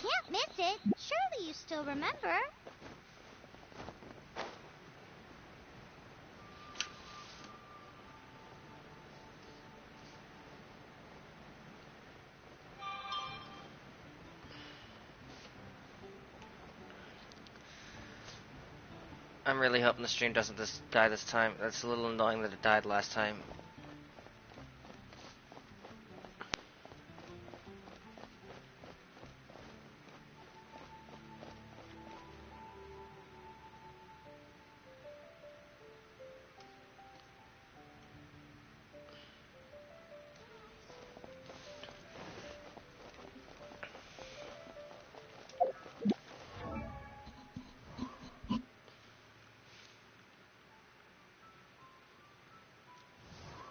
can't miss it. Surely you still remember. I'm really hoping the stream doesn't die this time. That's a little annoying that it died last time.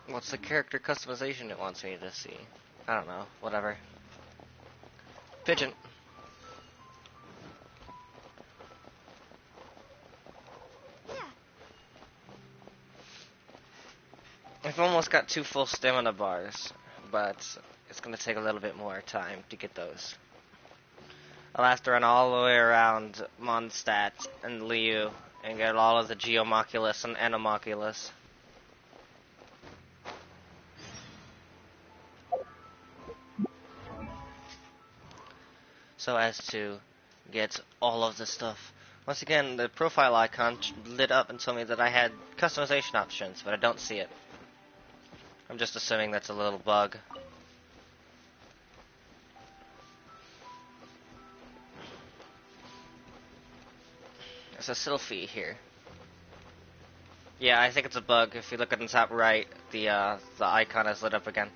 What's the character customization it wants me to see? I don't know. Whatever. Pigeon. I've almost got 2 full stamina bars, but it's going to take a little bit more time to get those. I'll have to run all the way around Mondstadt and Liu and get all of the Geomoculus and Anomoculus. So as to get all of the stuff. Once again, the profile icon lit up and told me that I had customization options, but I don't see it. I'm just assuming that's a little bug. There's a selfie here. Yeah, I think it's a bug. If you look at the top right, the icon is lit up again.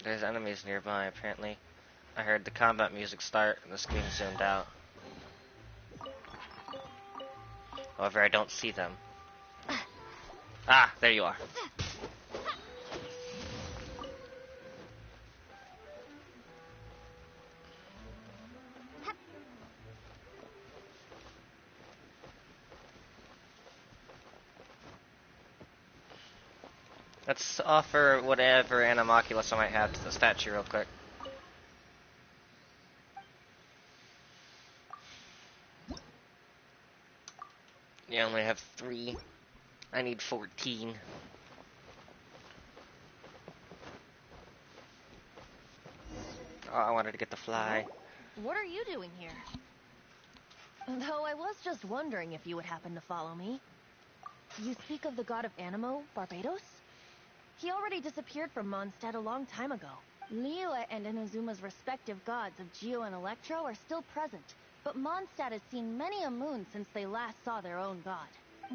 There's enemies nearby, apparently. I heard the combat music start and the screen zoomed out. However, I don't see them. Ah, there you are. Let's offer whatever Anomoculus I might have to the statue real quick. You only have 3. I need 14. Oh, I wanted to get the fly. What are you doing here? Though I was just wondering if you would happen to follow me. You speak of the god of Animo, Barbados? He already disappeared from Mondstadt a long time ago. Liyue and Inazuma's respective gods of Geo and Electro are still present, but Mondstadt has seen many a moon since they last saw their own god.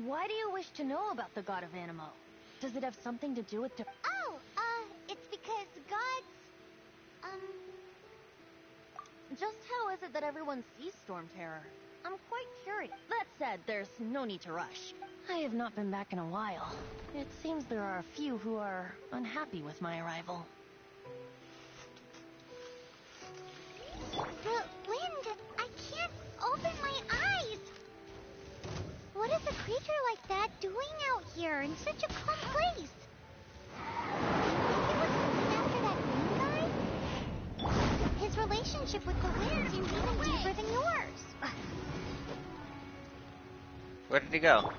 Why do you wish to know about the god of Animo? Does it have something to do with Oh, it's because gods, Just how is it that everyone sees Storm Terror? I'm quite curious. That said, there's no need to rush. I have not been back in a while. It seems there are a few who are unhappy with my arrival. the wind, I can't open my eyes. What is a creature like that doing out here in such a calm place? Maybe it was after that wind guy? His relationship with the wind seems even deeper than yours. Where did he go?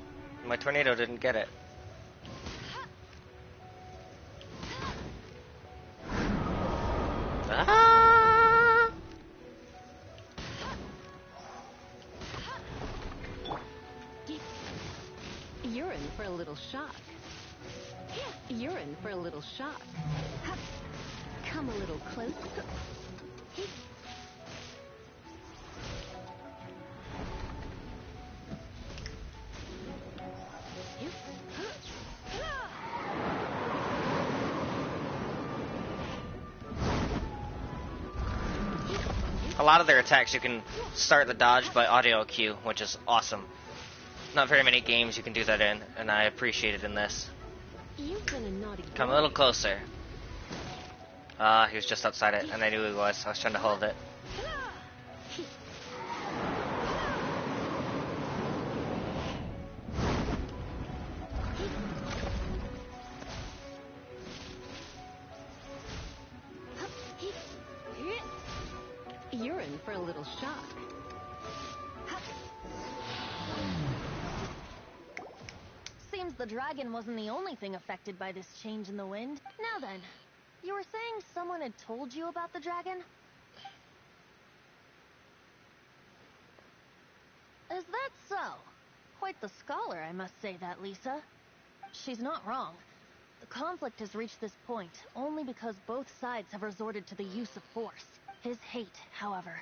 My tornado didn't get it. Ah! You're in for a little shock. You're in for a little shock. Come a little closer. A lot of their attacks you can start the dodge by audio cue, which is awesome. Not very many games you can do that in, and I appreciate it in this. You've been a naughty boy. Come a little closer. He was just outside it, and I knew he was. I was trying to hold it. for a little shock. Seems the dragon wasn't the only thing affected by this change in the wind. Now then, you were saying someone had told you about the dragon? Is that so? Quite the scholar, I must say that, Lisa. She's not wrong. The conflict has reached this point only because both sides have resorted to the use of force. His hate, however,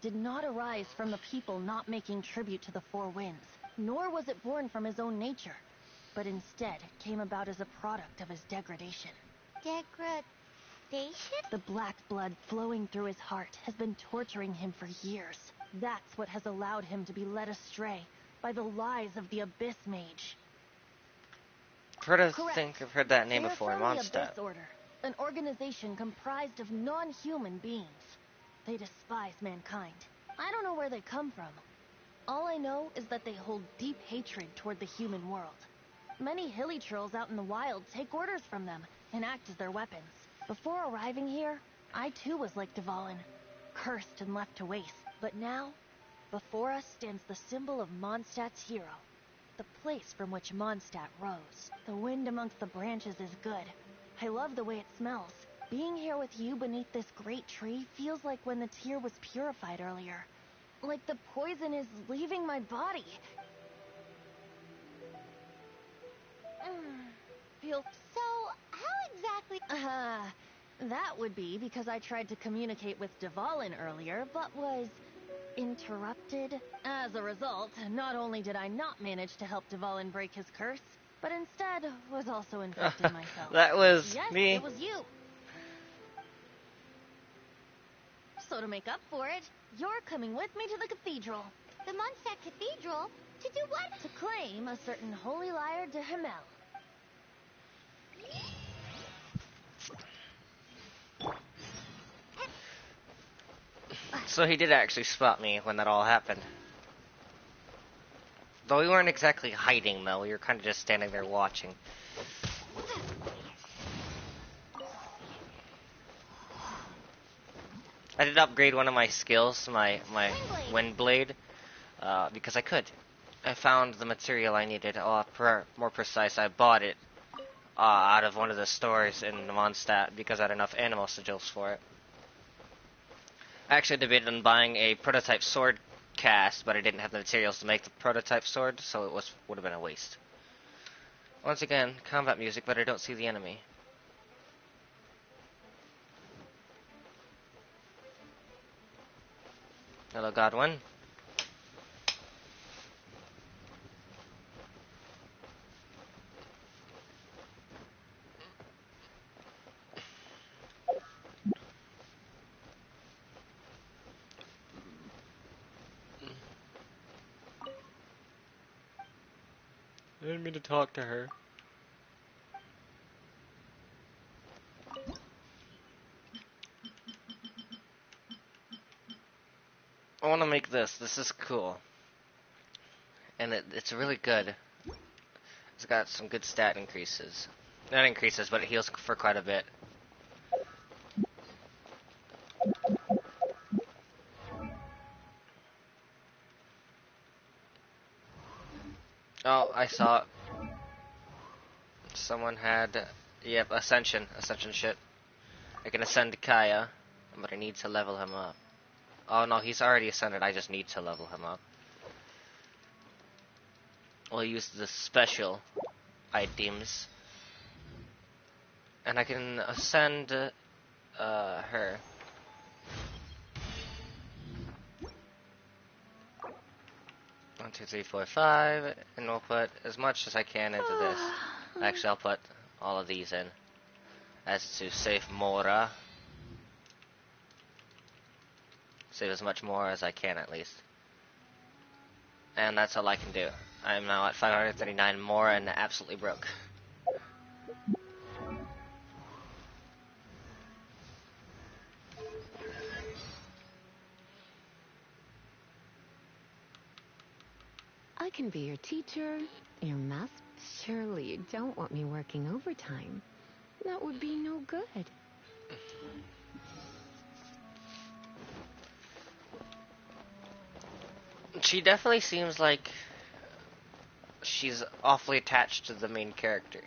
did not arise from the people not making tribute to the Four Winds, nor was it born from his own nature, but instead came about as a product of his degradation. Degradation? The black blood flowing through his heart has been torturing him for years. That's what has allowed him to be led astray by the lies of the Abyss Mage. I Correct. think I've heard that name They are before, from the Mondstadt. Abyss Order, an organization comprised of non-human beings. They despise mankind. I don't know where they come from. All I know is that they hold deep hatred toward the human world. Many hilly trolls out in the wild take orders from them and act as their weapons. Before arriving here, I too was like Dvalin, cursed and left to waste. But now, before us stands the symbol of Mondstadt's hero, the place from which Mondstadt rose. The wind amongst the branches is good. I love the way it smells. Being here with you beneath this great tree feels like when the tear was purified earlier. Like the poison is leaving my body. Feel... So, how exactly... That would be because I tried to communicate with Dvalin earlier, but was interrupted. As a result, not only did I not manage to help Dvalin break his curse, but instead was also infected myself. That was yes, me. It was you. So to make up for it, you're coming with me to the cathedral. The Mondstadt Cathedral? To do what? To claim a certain holy lyre de Himmel. So he did actually spot me when that all happened. Though we weren't exactly hiding, though. We were kind of just standing there watching. I did upgrade one of my skills to my wind blade, because I could. I found the material I needed. More precise, I bought it out of one of the stores in Mondstadt because I had enough animal sigils for it. I actually debated on buying a prototype sword cast, but I didn't have the materials to make the prototype sword, so it would have been a waste. Once again, combat music, but I don't see the enemy. Hello, Godwin. I didn't mean to talk to her. I want to make this. This is cool. And it's really good. It's got some good stat increases. Not increases, but it heals for quite a bit. Oh, I saw it. Someone had, yep, Ascension shit. I can ascend Kaya, but I need to level him up. Oh no, he's already ascended, I just need to level him up. We'll use the special items. And I can ascend her. One, two, three, four, five, and we'll put as much as I can into this. Actually, I'll put all of these in. As to save Mora. Save as much more as I can, at least. And that's all I can do. I'm now at 539 more and absolutely broke. I can be your teacher, your math. Surely you don't want me working overtime. That would be no good. She definitely seems like she's awfully attached to the main character.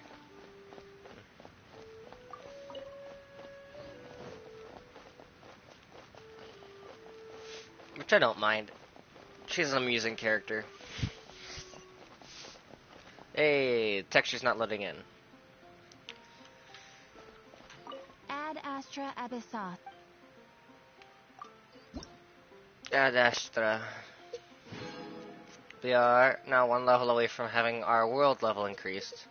Which I don't mind. She's an amusing character. Hey, texture's not loading in. Ad Astra Abyssat. Ad Astra. We are now one level away from having our world level increased.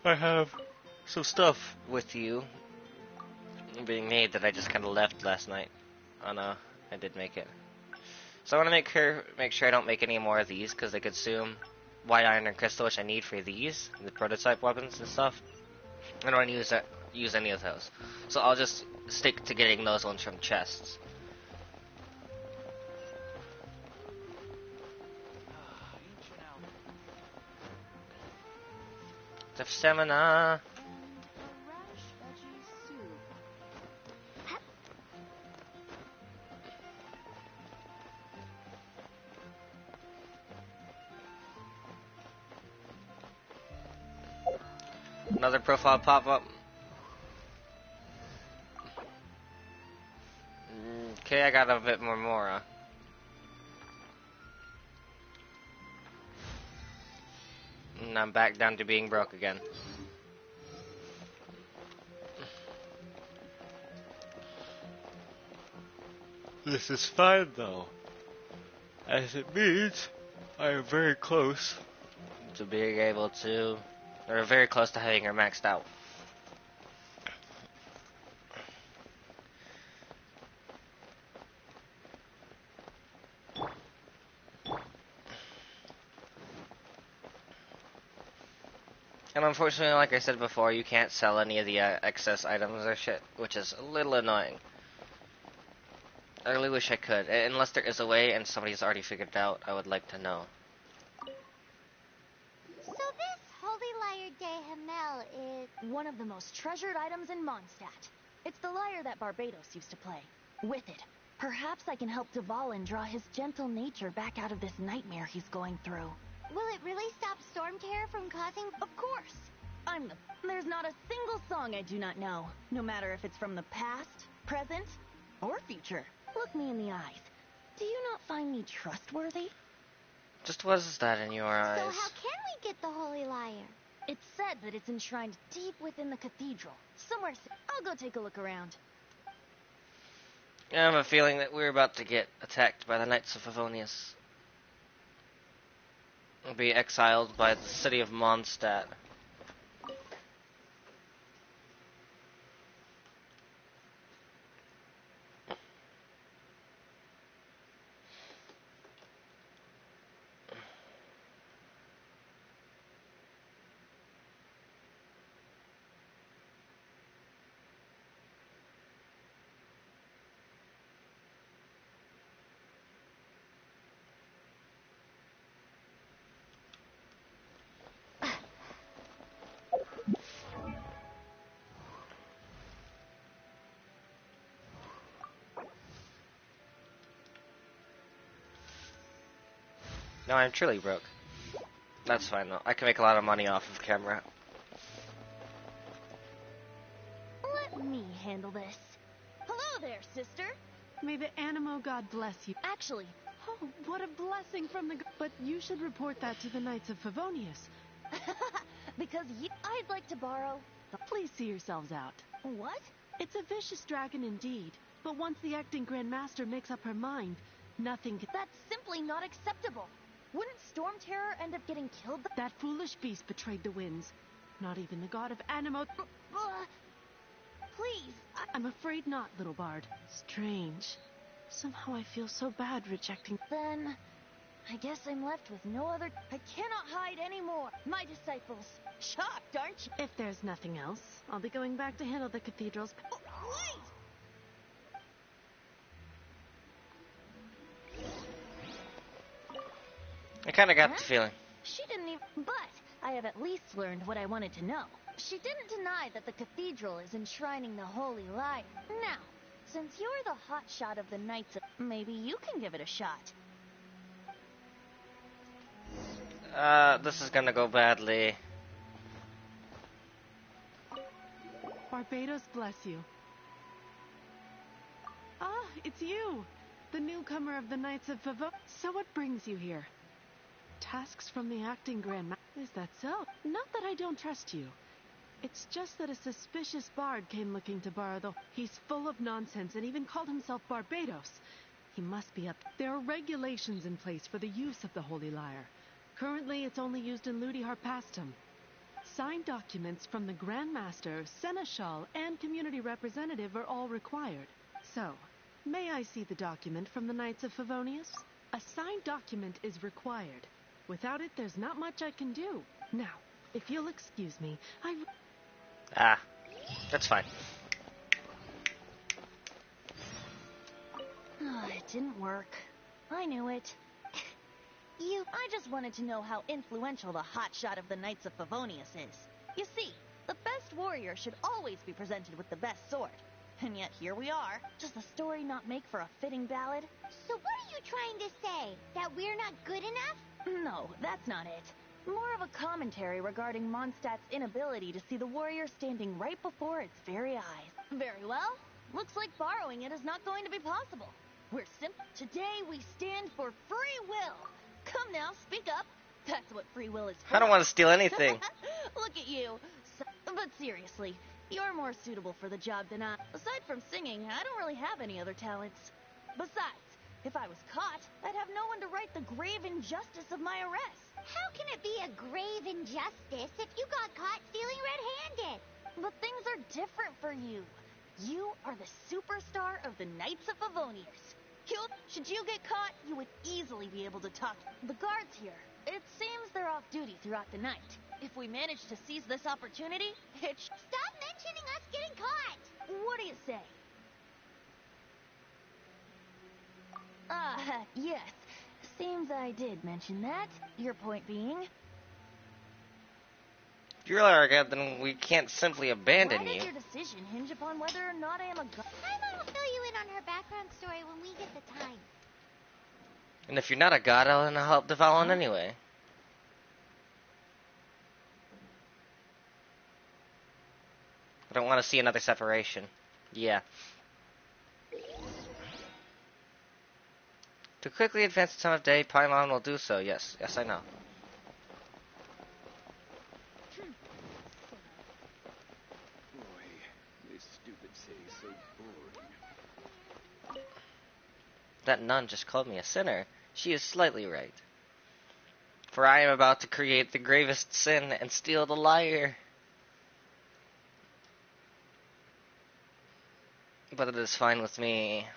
I have some stuff with you being made that I just kind of left last night. Oh no, I did make it. So I want to make sure I don't make any more of these because they consume white iron and crystal, which I need for these, the prototype weapons and stuff. I don't want to use any of those. So I'll just stick to getting those ones from chests. The stamina. Another profile pop-up. Okay, I got a bit more Mora. And I'm back down to being broke again. This is fine though, as it means I am very close to being able to, or very close to having her maxed out. And unfortunately, like I said before, you can't sell any of the excess items or shit, which is a little annoying. I really wish I could. Unless there is a way and somebody's already figured it out, I would like to know. So this Holy Lyre de Hamel is... One of the most treasured items in Mondstadt. It's the lyre that Barbados used to play. With it, perhaps I can help Dvalin draw his gentle nature back out of this nightmare he's going through. Will it really stop Storm Terror from causing... Of course! There's not a single song I do not know, no matter if it's from the past, present, or future. Look me in the eyes. Do you not find me trustworthy? Just what is that in your eyes? So how can we get the Holy Lyre? It's said that it's enshrined deep within the cathedral. Somewhere. I'll go take a look around. I have a feeling that we're about to get attacked by the Knights of Favonius. We'll be exiled by the city of Mondstadt. No, I'm truly broke. That's fine though. I can make a lot of money off of camera. Let me handle this. Hello there, sister. May the Animo God bless you. Actually, Oh, what a blessing from the... But you should report that to the Knights of Favonius. because I'd like to borrow... Please see yourselves out. What? It's a vicious dragon indeed, but once the acting Grand Master makes up her mind, nothing can... That's simply not acceptable. Wouldn't Storm Terror end up getting killed? That foolish beast betrayed the winds. Not even the god of Animo... Please, I'm afraid not, little bard. Strange. Somehow I feel so bad rejecting... Then, I guess I'm left with no other... I cannot hide anymore. My disciples. Shocked, aren't you? If there's nothing else, I'll be going back to handle the cathedral's... Wait! I kinda got the feeling. She didn't even... But, I have at least learned what I wanted to know. She didn't deny that the cathedral is enshrining the Holy Liar. Now, since you're the hotshot of the Knights, maybe you can give it a shot. This is gonna go badly. Barbados bless you. Ah, it's you! The newcomer of the Knights of Favon. So what brings you here? Tasks from the acting Grand Master. Is that so? Not that I don't trust you. It's just that a suspicious bard came looking to borrow the... He's full of nonsense and even called himself Barbados. He must be up... There are regulations in place for the use of the Holy Lyre. Currently, it's only used in Ludi Harpastum. Signed documents from the Grand Master, Seneschal, and Community Representative are all required. So, may I see the document from the Knights of Favonius? A signed document is required. Without it, there's not much I can do. Now, if you'll excuse me, Ah, that's fine. Oh, it didn't work. I knew it. I just wanted to know how influential the hotshot of the Knights of Favonius is. You see, the best warrior should always be presented with the best sword. And yet here we are. Does the story not make for a fitting ballad? So what are you trying to say? That we're not good enough? No, that's not it. More of a commentary regarding Mondstadt's inability to see the warrior standing right before its very eyes. Very well. Looks like borrowing it is not going to be possible. Today we stand for free will. Come now, speak up. That's what free will is for. I don't want to steal anything. Look at you. But seriously, you're more suitable for the job than I. Aside from singing, I don't really have any other talents. Besides, if I was caught, I'd have no one to right the grave injustice of my arrest. How can it be a grave injustice if you got caught stealing red-handed? But things are different for you. You are the superstar of the Knights of Favonius. Should you get caught, you would easily be able to talk to the guards here. It seems they're off duty throughout the night. If we manage to seize this opportunity, Stop mentioning us getting caught! What do you say? Yes. Seems I did mention that. Your point being? If you're our god, then we can't simply abandon Why you. does your decision hinge upon whether or not I am a god? Paimon will fill you in on her background story when we get the time. And if you're not a god, I'll help Devalon anyway. I don't want to see another separation. Yeah. To quickly advance the time of day, Paimon will do so. Yes, yes, I know. Boy, this stupid city's so boring. That nun just called me a sinner. She is slightly right. For I am about to create the gravest sin and steal the lyre. But it is fine with me.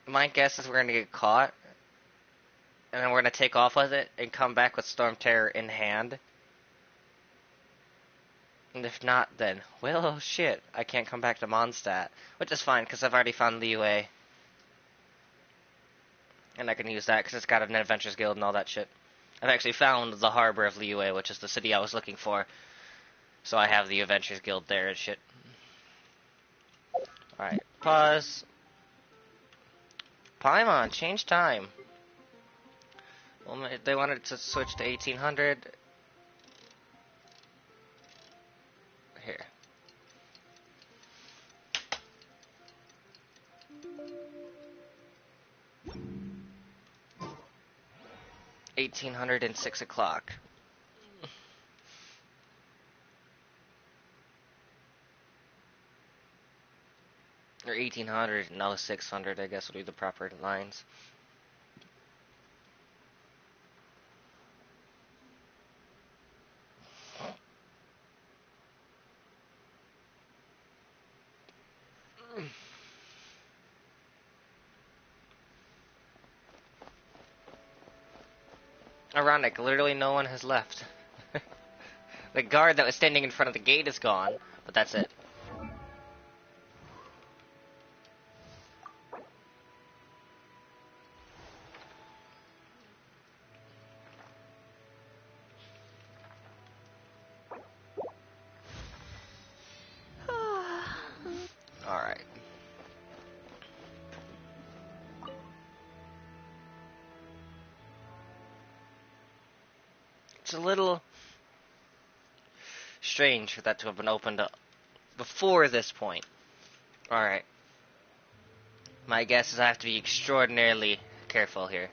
My guess is we're going to get caught. And then we're going to take off with it and come back with Storm Terror in hand. And if not, then, well, shit, I can't come back to Mondstadt. Which is fine, because I've already found Liyue. And I can use that, because it's got an Adventures Guild and all that shit. I've actually found the harbor of Liyue, which is the city I was looking for. So I have the Adventures Guild there and shit. Alright, pause. Paimon, change time. Well, they wanted to switch to 1800. Here. $1,800 and 6 o'clock. Or 1800, no 600, I guess would be the proper lines. Ironic, literally no one has left. The guard that was standing in front of the gate is gone, but that's it. a little strange for that to have been opened up before this point. Alright. My guess is I have to be extraordinarily careful here.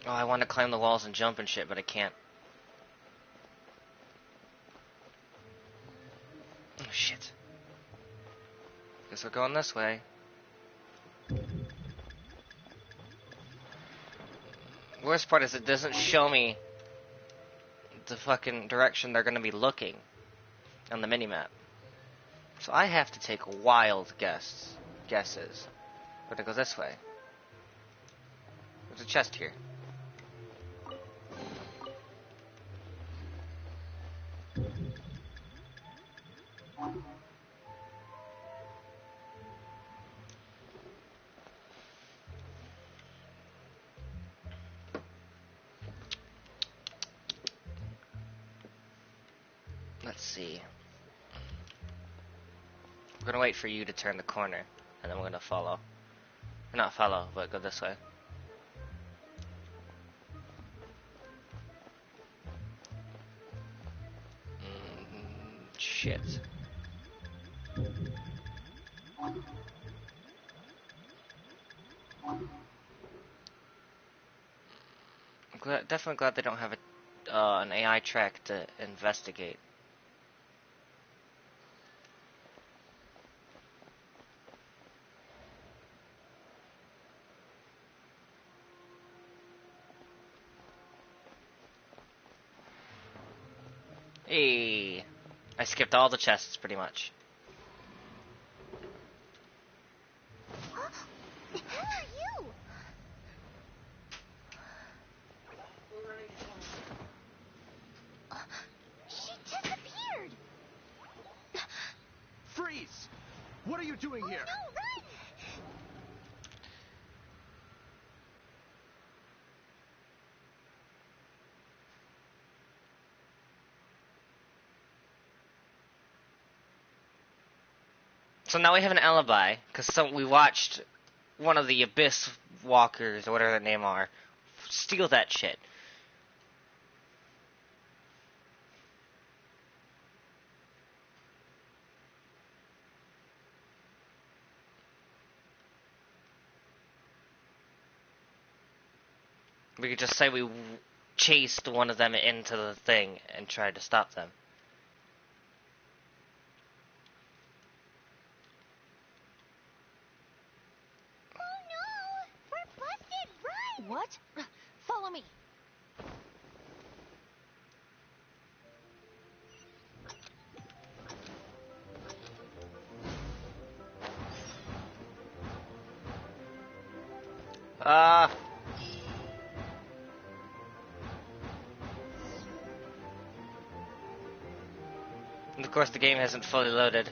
Oh, I want to climb the walls and jump and shit, but I can't. Oh, shit. Guess we're going this way. Worst part is it doesn't show me the fucking direction they're gonna be looking on the minimap. So I have to take wild guesses. We're gonna go this way. There's a chest here. Let's see. We're gonna wait for you to turn the corner, and then we're gonna follow. Or not follow, but go this way. Shit. Definitely glad they don't have an AI track to investigate. Hey, I skipped all the chests pretty much. The hell are you? She disappeared. Freeze! What are you doing here? No, run! So now we have an alibi, because we watched one of the Abyss Walkers, or whatever their name are, steal that shit. We could just say we chased one of them into the thing and tried to stop them. Oh no! We're busted! Run! What? Follow me. And of course the game hasn't fully loaded.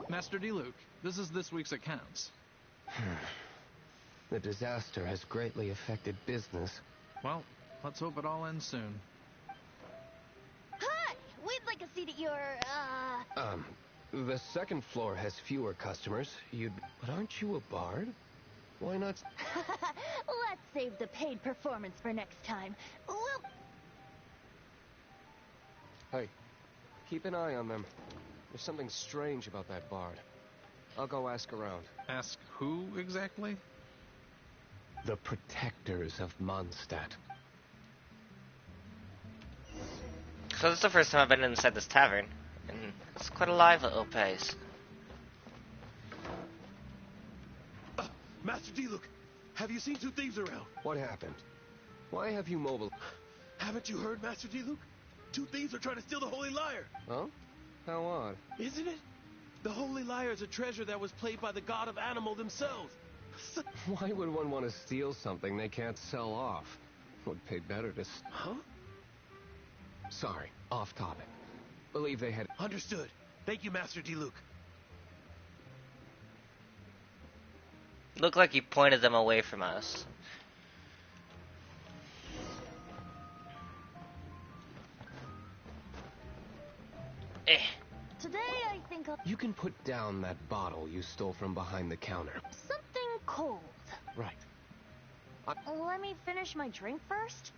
Master D-Luke, this is this week's accounts. The disaster has greatly affected business. Well, let's hope it all ends soon. Hi! We'd like a seat at your, The second floor has fewer customers. But aren't you a bard? Why not? Let's save the paid performance for next time. Hey, keep an eye on them. There's something strange about that bard. I'll go ask around. Ask who exactly? The protectors of Mondstadt. So this is the first time I've been inside this tavern, and it's quite a lively little place. Master D, look. Have you seen two thieves around? What happened? Why have you mobile? Haven't you heard, Master D, Luke? Two thieves are trying to steal the Holy Lyre. Oh? How odd. Isn't it? The Holy Lyre is a treasure that was played by the god of animal themselves. Why would one want to steal something they can't sell off? Would pay better to... Huh? Sorry, off topic. Believe they had... Understood. Thank you, Master D. Luke. Looked like he pointed them away from us. Eh. Today I think I'll... You can put down that bottle you stole from behind the counter. something cold. Right. Let me finish my drink first.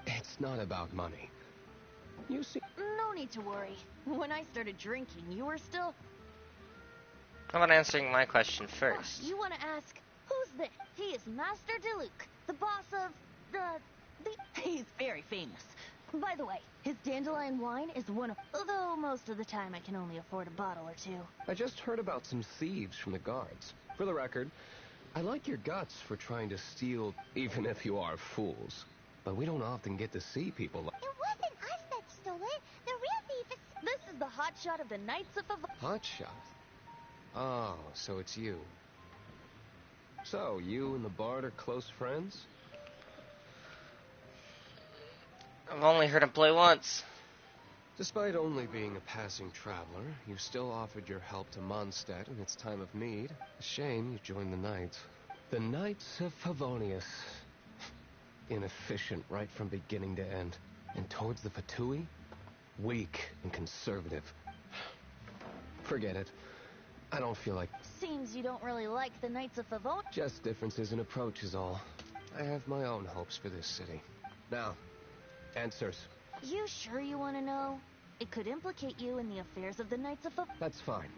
It's not about money. You see... No need to worry. When I started drinking, you were still... How about answering my question first? You want to ask, who's this? He is Master Diluc, the boss of He's very famous. By the way, his dandelion wine is one of... Although most of the time I can only afford a bottle or two. I just heard about some thieves from the guards. For the record, I like your guts for trying to steal, even if you are fools. But we don't often get to see people like... It wasn't us that stole it. The real thief is... This is the hotshot of the Knights of Hotshot? Oh, so it's you. So, you and the bard are close friends? I've only heard him play once. Despite only being a passing traveler, you still offered your help to Mondstadt in its time of need. A shame you joined the Knights. The Knights of Favonius. Inefficient right from beginning to end. And towards the Fatui, weak and conservative. Forget it. I don't feel like... Seems you don't really like the Knights of Favon. Just differences in approach is all. I have my own hopes for this city. Now, answers. You sure you want to know? It could implicate you in the affairs of the Knights of Favon. That's fine.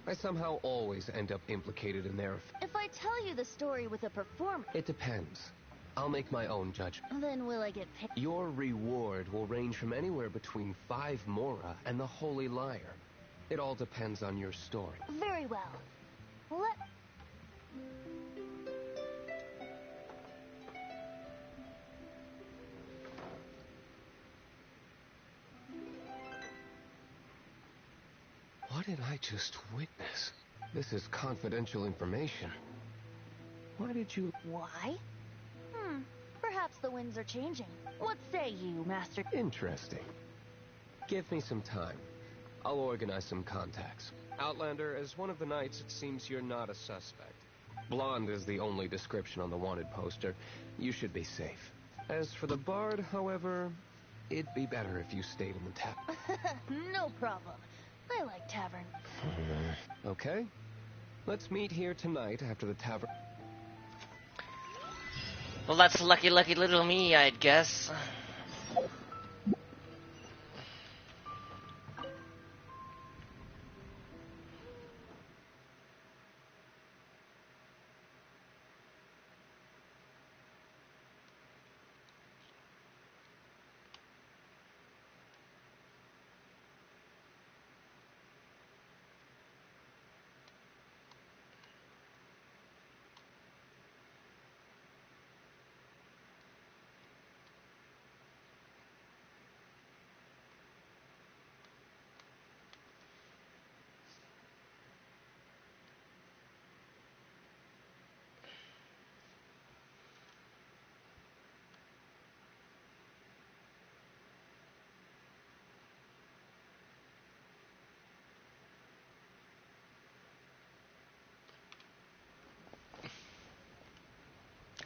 I somehow always end up implicated in their... If I tell you the story with a performer, It depends. I'll make my own judgment. then will I get paid? Your reward will range from anywhere between 5 Mora and the Holy Lyre. It all depends on your story. Very well. Let... What did I just witness? This is confidential information. Why did you... Why? Perhaps the winds are changing. What say you, Master? Interesting. Give me some time. I'll organize some contacts. Outlander, as one of the Knights, it seems you're not a suspect. Blonde is the only description on the wanted poster. You should be safe. As for the bard, however, it'd be better if you stayed in the tavern. No problem. I like tavern. Okay. Let's meet here tonight after the tavern. Well, that's lucky, lucky little me, I'd guess.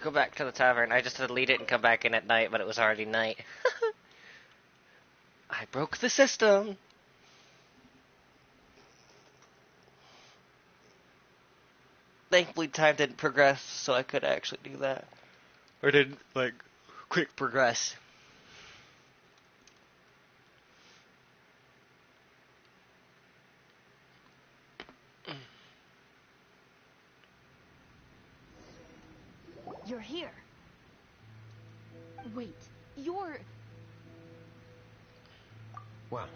Go back to the tavern. I just delete it and come back in at night, but it was already night. I broke the system. Thankfully, time didn't progress, so I could actually do that. Or didn't, like, quick progress. You're here. Wait, you're... Well,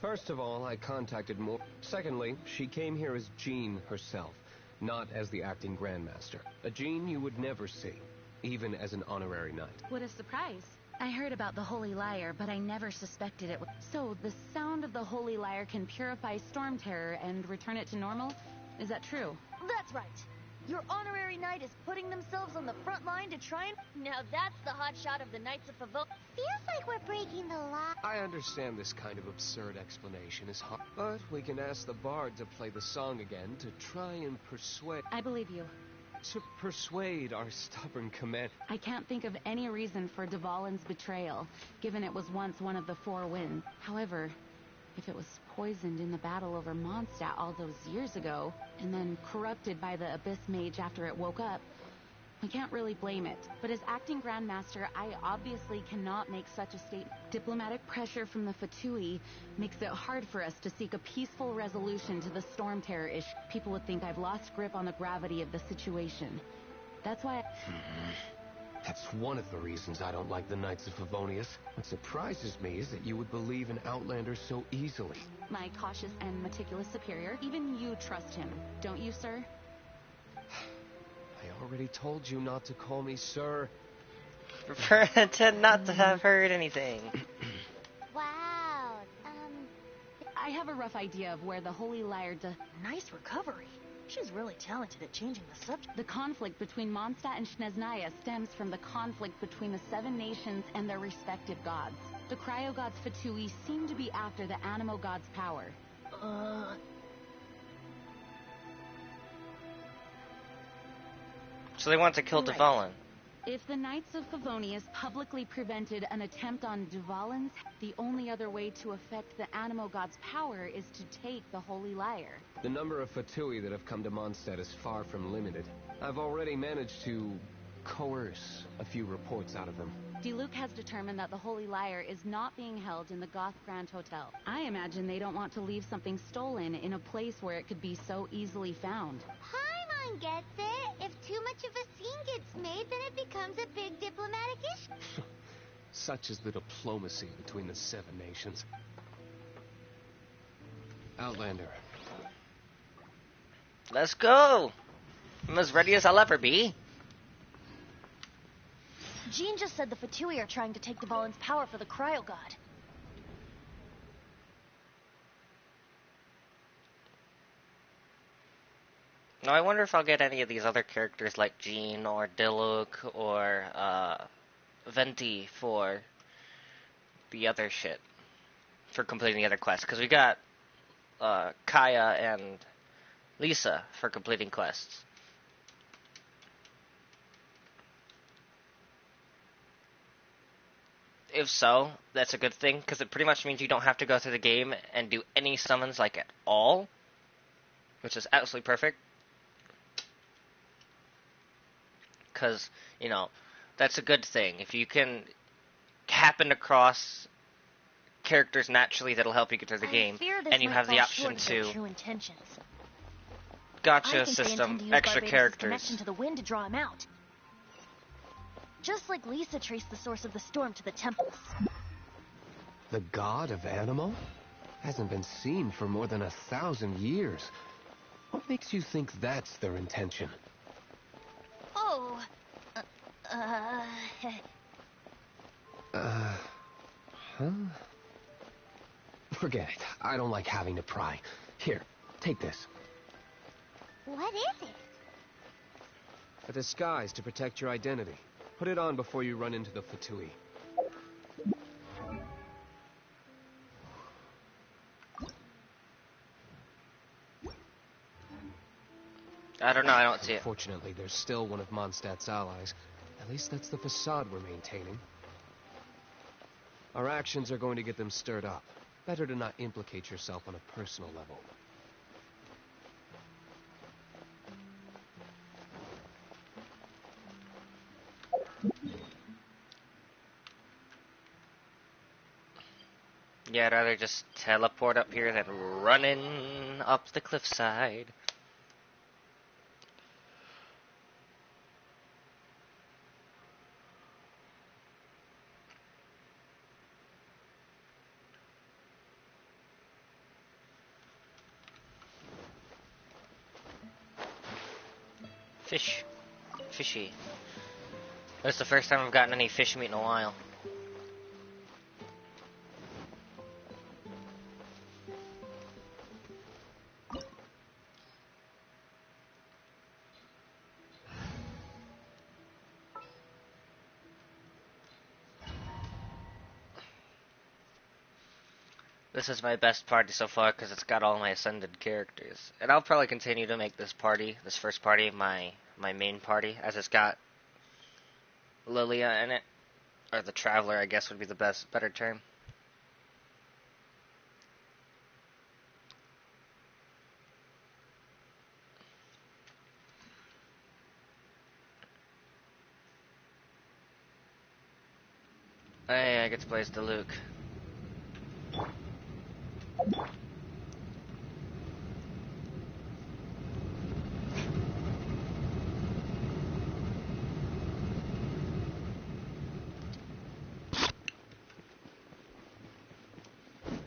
first of all, I contacted more. Secondly, she came here as Jean herself, not as the acting Grandmaster. A Jean you would never see, even as an honorary knight. What a surprise. I heard about the Holy Lyre, but I never suspected it. So, the sound of the Holy Lyre can purify Storm Terror and return it to normal? Is that true? That's right. Your honorary knight is putting themselves on the front line to try and... Now that's the hot shot of the Knights of Favonius. Feels like we're breaking the law. I understand this kind of absurd explanation is hard, but we can ask the bard to play the song again to try and persuade... I believe you. To persuade our stubborn command... I can't think of any reason for Dvalin's betrayal, given it was once one of the Four Winds. However, if it was poisoned in the battle over Mondstadt all those years ago, and then corrupted by the Abyss Mage after it woke up, we can't really blame it. But as acting Grandmaster, I obviously cannot make such a statement. Diplomatic pressure from the Fatui makes it hard for us to seek a peaceful resolution to the Storm Terror issue. People would think I've lost grip on the gravity of the situation. That's why That's one of the reasons I don't like the Knights of Favonius. What surprises me is that you would believe in Outlanders so easily. my cautious and meticulous superior, even you trust him, don't you, sir? I already told you not to call me sir. Pretend not to have heard anything. Wow. I have a rough idea of where the Holy Lyre Nice recovery. She's really talented at changing the subject. The conflict between Mondstadt and Snezhnaya stems from the conflict between the Seven Nations and their respective gods. The Cryo Gods Fatui seem to be after the Animo God's power. So they want to kill Right. Dvalin. If the Knights of Favonius publicly prevented an attempt on Dvalin's, the only other way to affect the Animo God's power is to take the Holy Lyre. The number of Fatui that have come to Mondstadt is far from limited. I've already managed to coerce a few reports out of them. Diluc has determined that the Holy Lyre is not being held in the Goth Grand Hotel. I imagine they don't want to leave something stolen in a place where it could be so easily found. Paimon gets it. If too much of a scene gets made, then it becomes a big diplomatic issue. Such is the diplomacy between the Seven Nations. Outlander. Let's go! I'm as ready as I'll ever be. Jean just said the Fatui are trying to take Dvalin's power for the Cryo God. Now I wonder if I'll get any of these other characters like Jean or Diluc or Venti for the other shit. For completing the other quests. Because we got Kaya and Lisa for completing quests. If so, that's a good thing, because it pretty much means you don't have to go through the game and do any summons like at all, which is absolutely perfect. Because, you know, that's a good thing. If you can happen across characters naturally that'll help you get through the game, and you have the option to True intentions. I gotcha think they system, intend to use extra Barbados' characters. connection to the wind to draw him out. Just like Lisa traced the source of the storm to the temples. The god of Animo? Hasn't been seen for more than 1,000 years. What makes you think that's their intention? Oh, Huh? Forget it. I don't like having to pry. Here, take this. What is it? A disguise to protect your identity. Put it on before you run into the Fatui. I don't know, I don't see it. Fortunately, there's still one of Mondstadt's allies. At least that's the facade we're maintaining. Our actions are going to get them stirred up. Better to not implicate yourself on a personal level. Yeah, I'd rather just teleport up here than running up the cliffside. Fish. Fishy. That's the first time I've gotten any fish meat in a while. This is my best party so far because it's got all my ascended characters. And I'll probably continue to make this first party, my main party, as it's got Lilia in it. Or the Traveler, I guess would be the better term. Hey, I get to play as the Luke.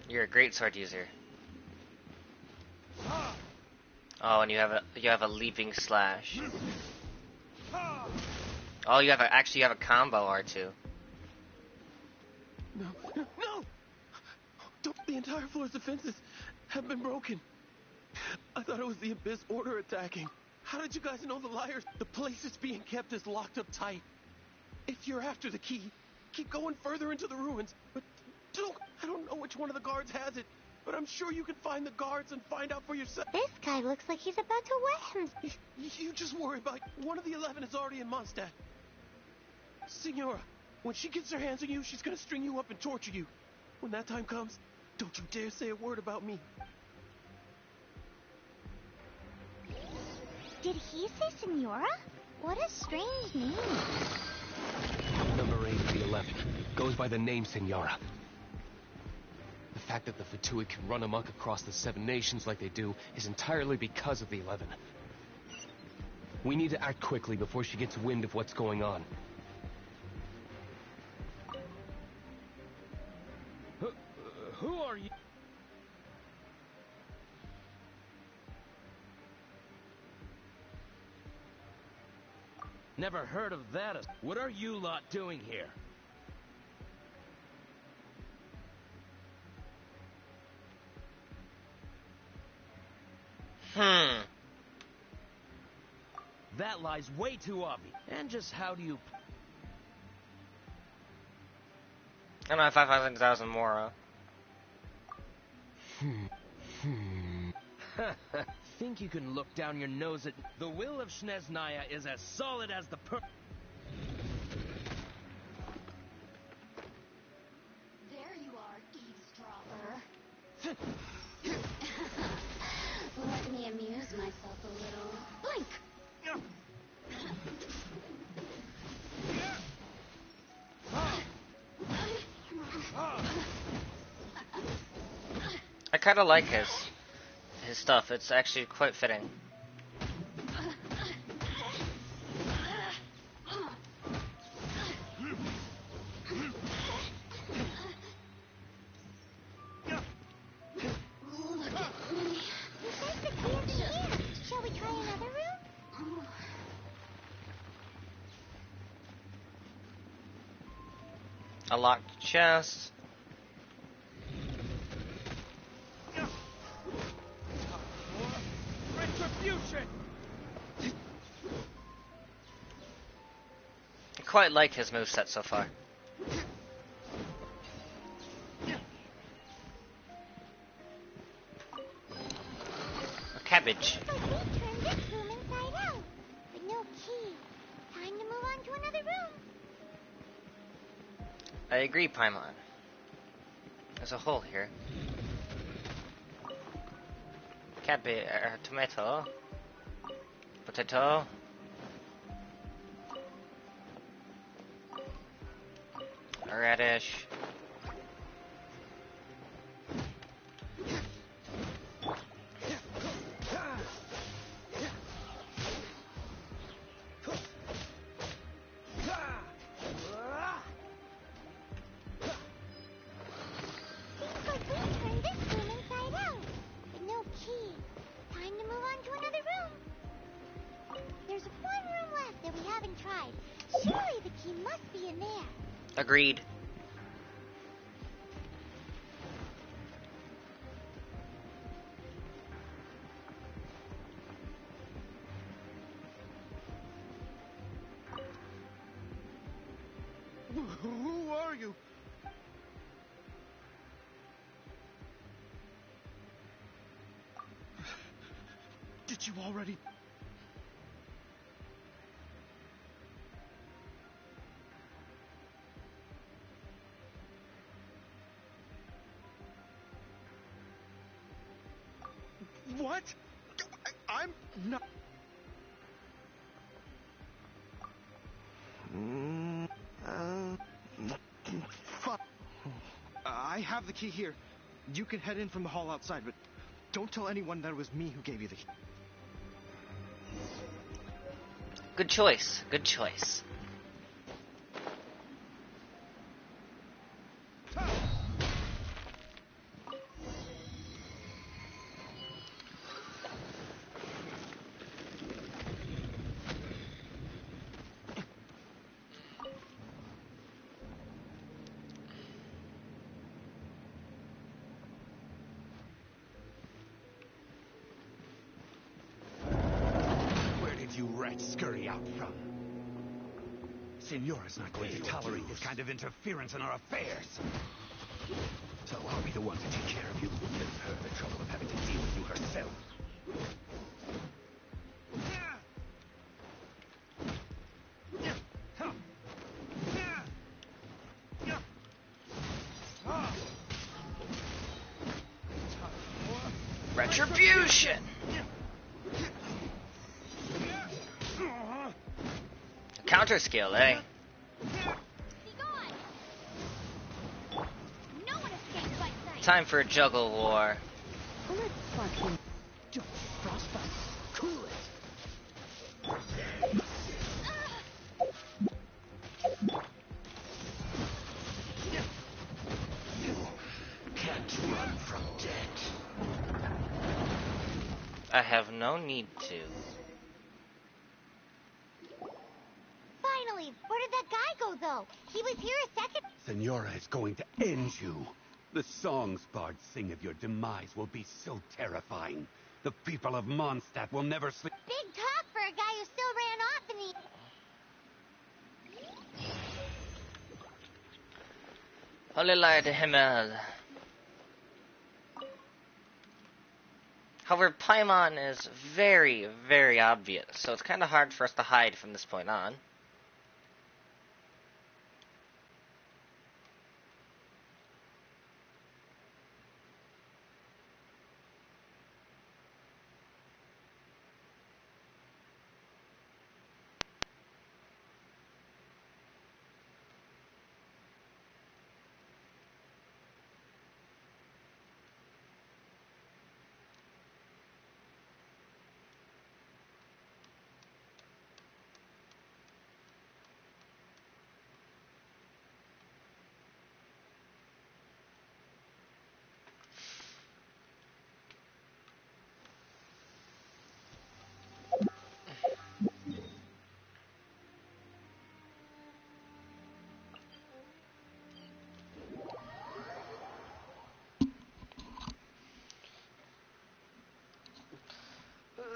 You're a great sword user. Oh, and you have a leaping slash. Oh, you have a combo R2. No! The entire floor's defenses have been broken. I thought it was the Abyss Order attacking. How did you guys know the liars? The place it's being kept is locked up tight. If you're after the key, keep going further into the ruins. But I don't know which one of the guards has it, but I'm sure you can find the guards and find out for yourself. This guy looks like he's about to wet him. You just worry about one of the 11 is already in Mondstadt. Signora, when she gets her hands on you, she's gonna string you up and torture you. When that time comes, don't you dare say a word about me. Did he say Senora? What a strange name. Number 8 of the 11 goes by the name Senora. The fact that the Fatui can run amok across the 7 nations like they do is entirely because of the 11. We need to act quickly before she gets wind of what's going on. Who are you? Never heard of that. What are you lot doing here? That lies way too obvious. And just how do you... I don't know, 500,000 more. Think you can look down your nose at... The will of Shneznaya is as solid as the There you are, eavesdropper. Let me amuse myself a little. Blink! I kind of like his stuff. It's actually quite fitting. Shall we try another room? A locked chest. retribution! I quite like his moveset so far. A cabbage. Looks like we turned this room inside out. But no key. Time to move on to another room. I agree, Paimon. There's a hole here. Cabbage, tomato, potato. Radish. Seems like we turned this room inside out. But no key. Time to move on to another room. There's one even tried. Surely the key must be in there. Agreed. Who are you? Did you already... What? I'm not... Fuck. I have the key here. You can head in from the hall outside, but don't tell anyone that it was me who gave you the key. Good choice. Good choice. Where did you rats scurry out from? Signora's not going to tolerate this kind of interference in our affairs. So I'll be the one to take care of you. Save her the trouble of having to deal with you herself. Retribution! Counter skill, eh? Be gone! No one escapes by sight. Time for a juggle war. Let's fucking... Don't frostbite. Cool it. Can't run from death. I have no need to. Finally, where did that guy go, though? He was here a second... Signora is going to end you. The songs bards sing of your demise will be so terrifying. The people of Mondstadt will never sleep. Big talk for a guy who still ran off in the... Holy light Himmel. However, Paimon is very, very obvious, so it's kind of hard for us to hide from this point on.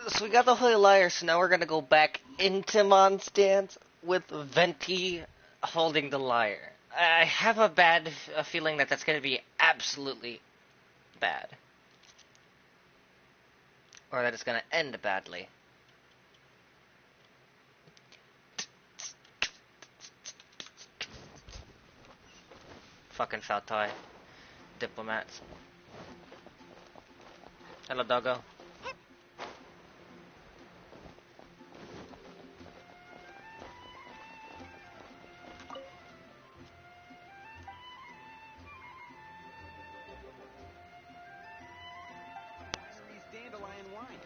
So we got the Holy Liar, so now we're gonna go back into Mondstadt with Venti holding the lyre. I have a feeling that that's gonna be absolutely bad. Or that it's gonna end badly. Fucking foul toy. Diplomats. Hello, doggo. Dandelion wine.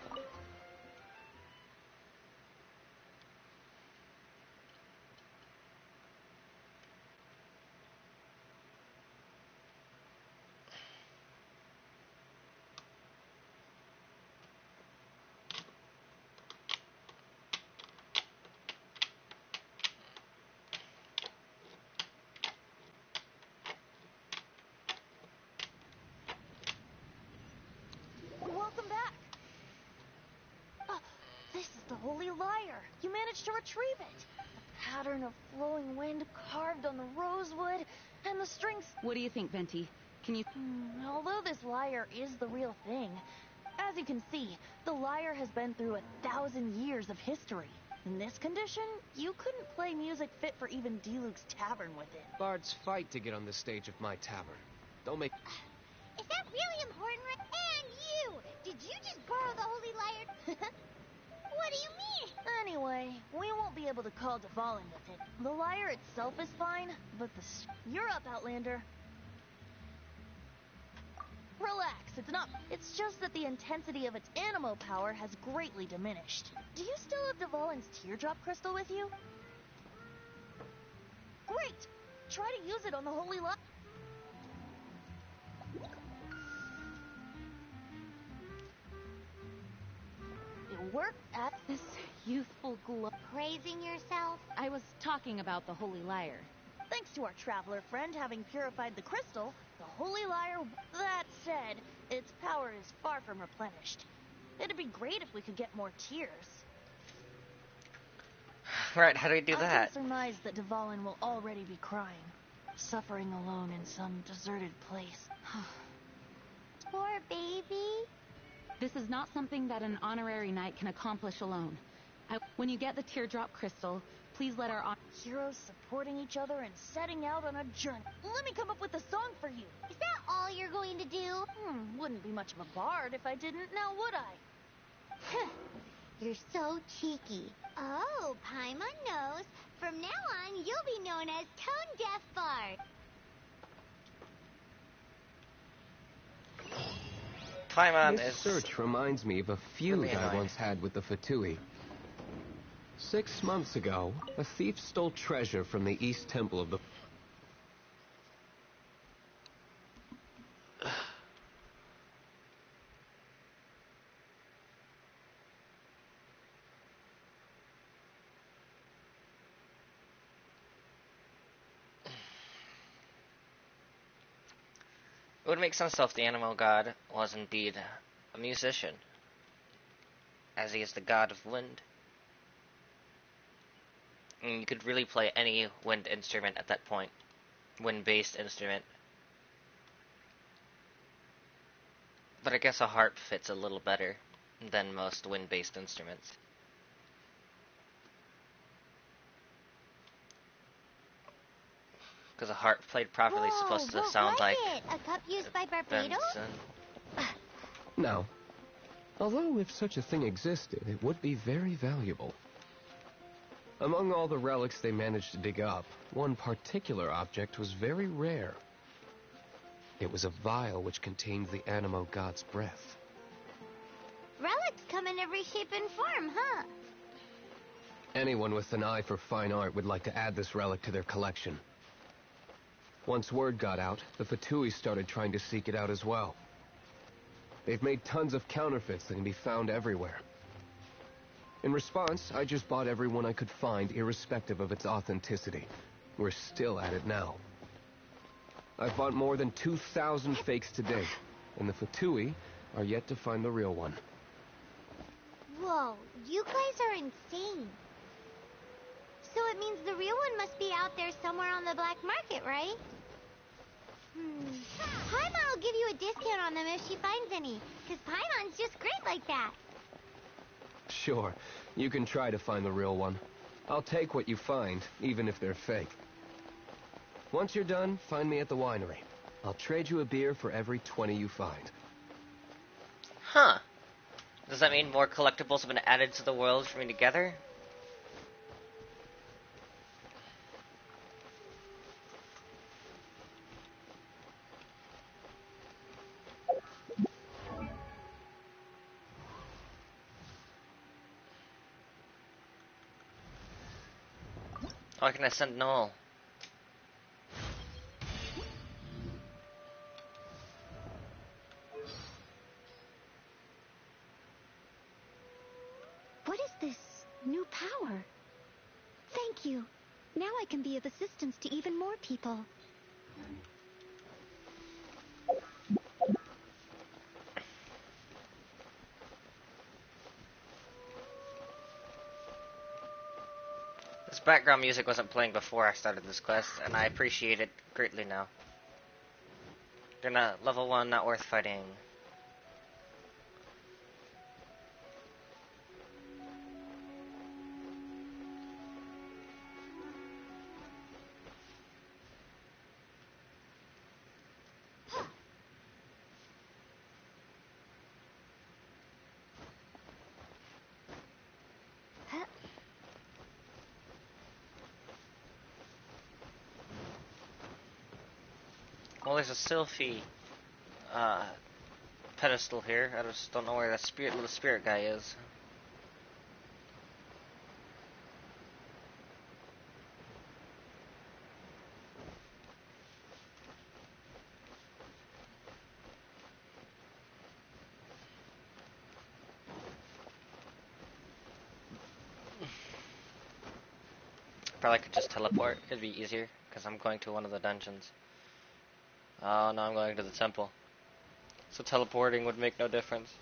Holy Lyre. You managed to retrieve it. A pattern of flowing wind carved on the rosewood, and the strings... What do you think, Venti? Can you... Although this lyre is the real thing, as you can see, the lyre has been through 1,000 years of history. In this condition, you couldn't play music fit for even Diluc's tavern with it. Bards fight to get on the stage of my tavern. Don't make... Is that really important? And you! Did you just borrow the holy lyre? What do you mean? Anyway, we won't be able to call Dvalin with it. The lyre itself is fine, but You're up, Outlander. Relax, it's not... It's just that the intensity of its animo power has greatly diminished. Do you still have Dvalin's teardrop crystal with you? Great! Try to use it on the holy lyre. It worked at... This youthful glow... Praising yourself? I was talking about the Holy Lyre. Thanks to our traveler friend having purified the crystal, the holy lyre... That said, its power is far from replenished. It'd be great if we could get more tears. Right, how do we do I that? can surmise that Dvalin will already be crying, suffering alone in some deserted place. Poor baby. This is not something that an honorary knight can accomplish alone. When you get the teardrop crystal, please let our... Heroes supporting each other and setting out on a journey. Let me come up with a song for you. Is that all you're going to do? Wouldn't be much of a bard if I didn't, now would I? You're so cheeky. Oh, Paimon knows. From now on, you'll be known as Tone Deaf Bard. Paimon This is... search reminds me of a feud really I annoying. once had with the Fatui. 6 months ago, a thief stole treasure from the East Temple of the... It would make sense though if the animal god was indeed a musician, as he is the god of wind. And you could really play any wind instrument at that point. Wind-based instrument. But I guess a harp fits a little better than most wind-based instruments. Because a harp played properly is supposed to what sound was like it? A cup used by Barbados? Benson. Now, although if such a thing existed, it would be very valuable. Among all the relics they managed to dig up, one particular object was very rare. It was a vial which contained the animo god's breath. Relics come in every shape and form, huh? Anyone with an eye for fine art would like to add this relic to their collection. Once word got out, the Fatui started trying to seek it out as well. They've made tons of counterfeits that can be found everywhere. In response, I just bought every one I could find, irrespective of its authenticity. We're still at it now. I've bought more than 2,000 fakes to date, and the Fatui are yet to find the real one. Whoa, you guys are insane. So it means the real one must be out there somewhere on the black market, right? Paimon will give you a discount on them if she finds any, because Paimon's just great like that. Sure, you can try to find the real one. I'll take what you find, even if they're fake. Once you're done, find me at the winery. I'll trade you a beer for every 20 you find. Huh. Does that mean more collectibles have been added to the world for me to gather? Oh, can I send Noel? What is this new power? Thank you. Now I can be of assistance to even more people. This background music wasn't playing before I started this quest, and I appreciate it greatly now. They're not level 1, not worth fighting. Well, there's a Sylphie pedestal here. I just don't know where that little spirit guy is. Probably could just teleport. It'd be easier, because I'm going to one of the dungeons. Oh, no, I'm going to the temple. So teleporting would make no difference.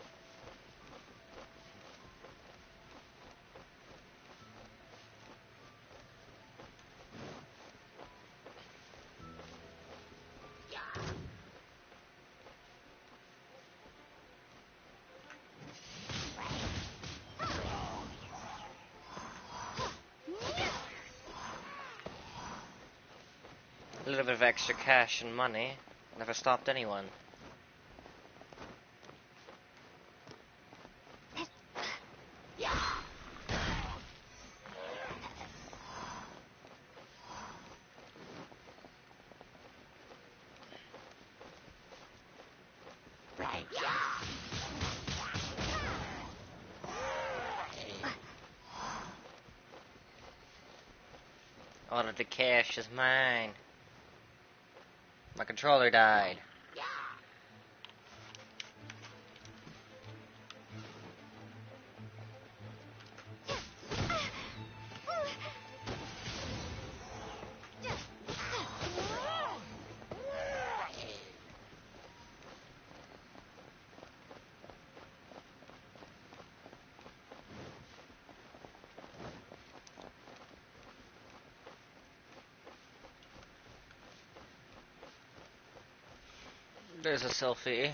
A little bit of extra cash and money never stopped anyone. All of the cash is mine. My controller died. There's a Sylphie.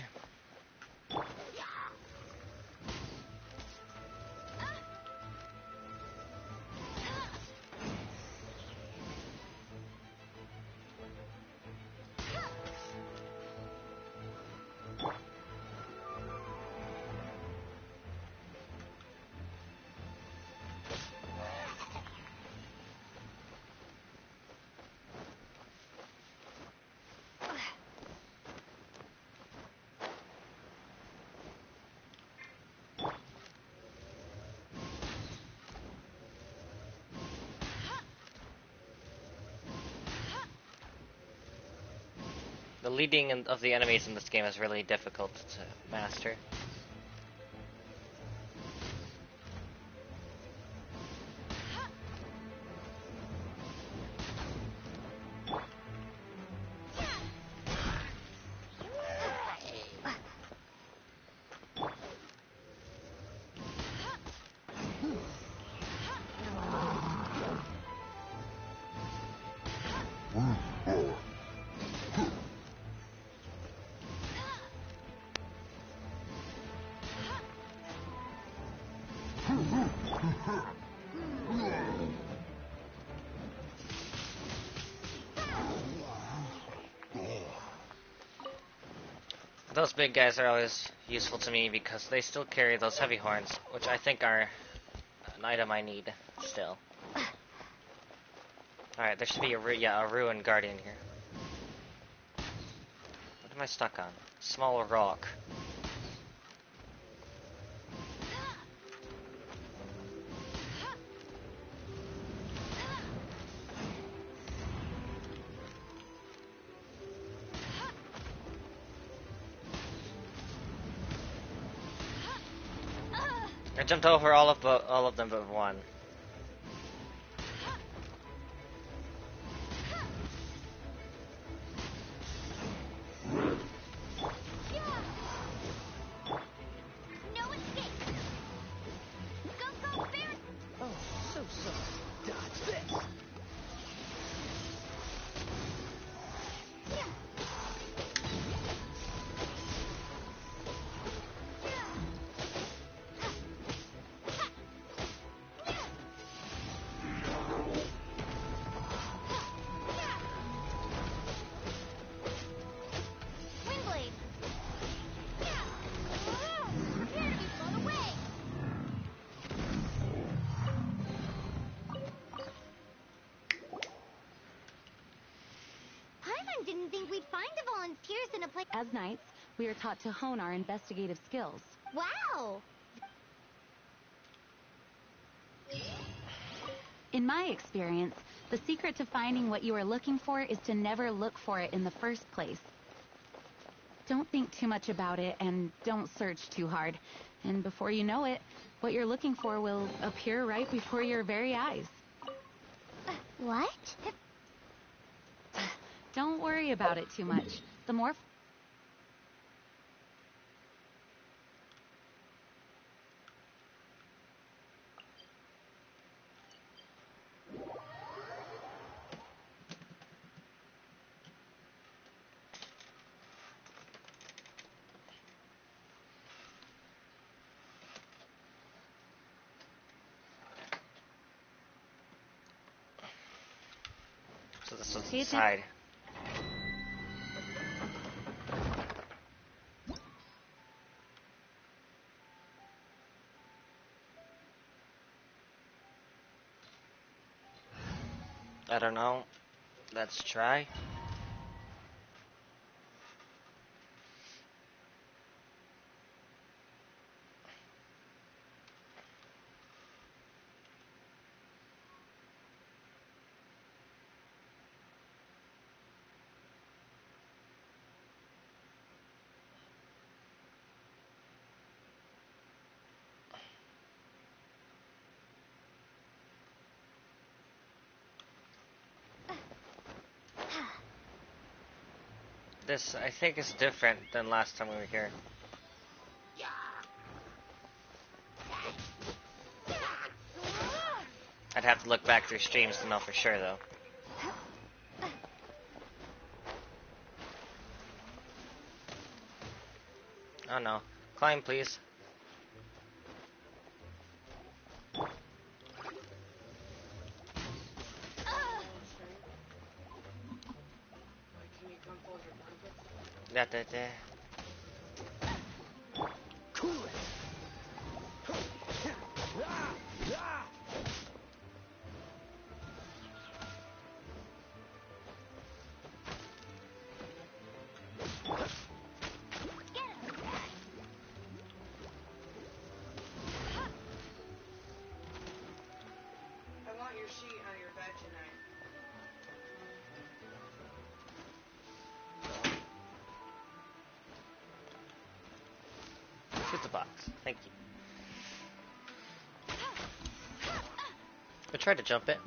The leading of the enemies in this game is really difficult to master. Those big guys are always useful to me because they still carry those heavy horns, which I think are an item I need still. Alright, there should be a ruined guardian here. What am I stuck on? Small rock. I jumped over all of them but one. Oh, so sorry. Dodge this. we'd find the volunteers in a place. As knights, we are taught to hone our investigative skills. Wow! In my experience, the secret to finding what you are looking for is to never look for it in the first place. Don't think too much about it and don't search too hard. And before you know it, what you're looking for will appear right before your very eyes. What? Don't worry about it too much. The more... So this was the side. I don't know. Let's try. This, I think, is different than last time we were here. I'd have to look back through streams to know for sure, though. Oh no. Climb, please. Da. Cool it. I want your sheet on your bed tonight. Shoot the box. Thank you. I tried to jump it.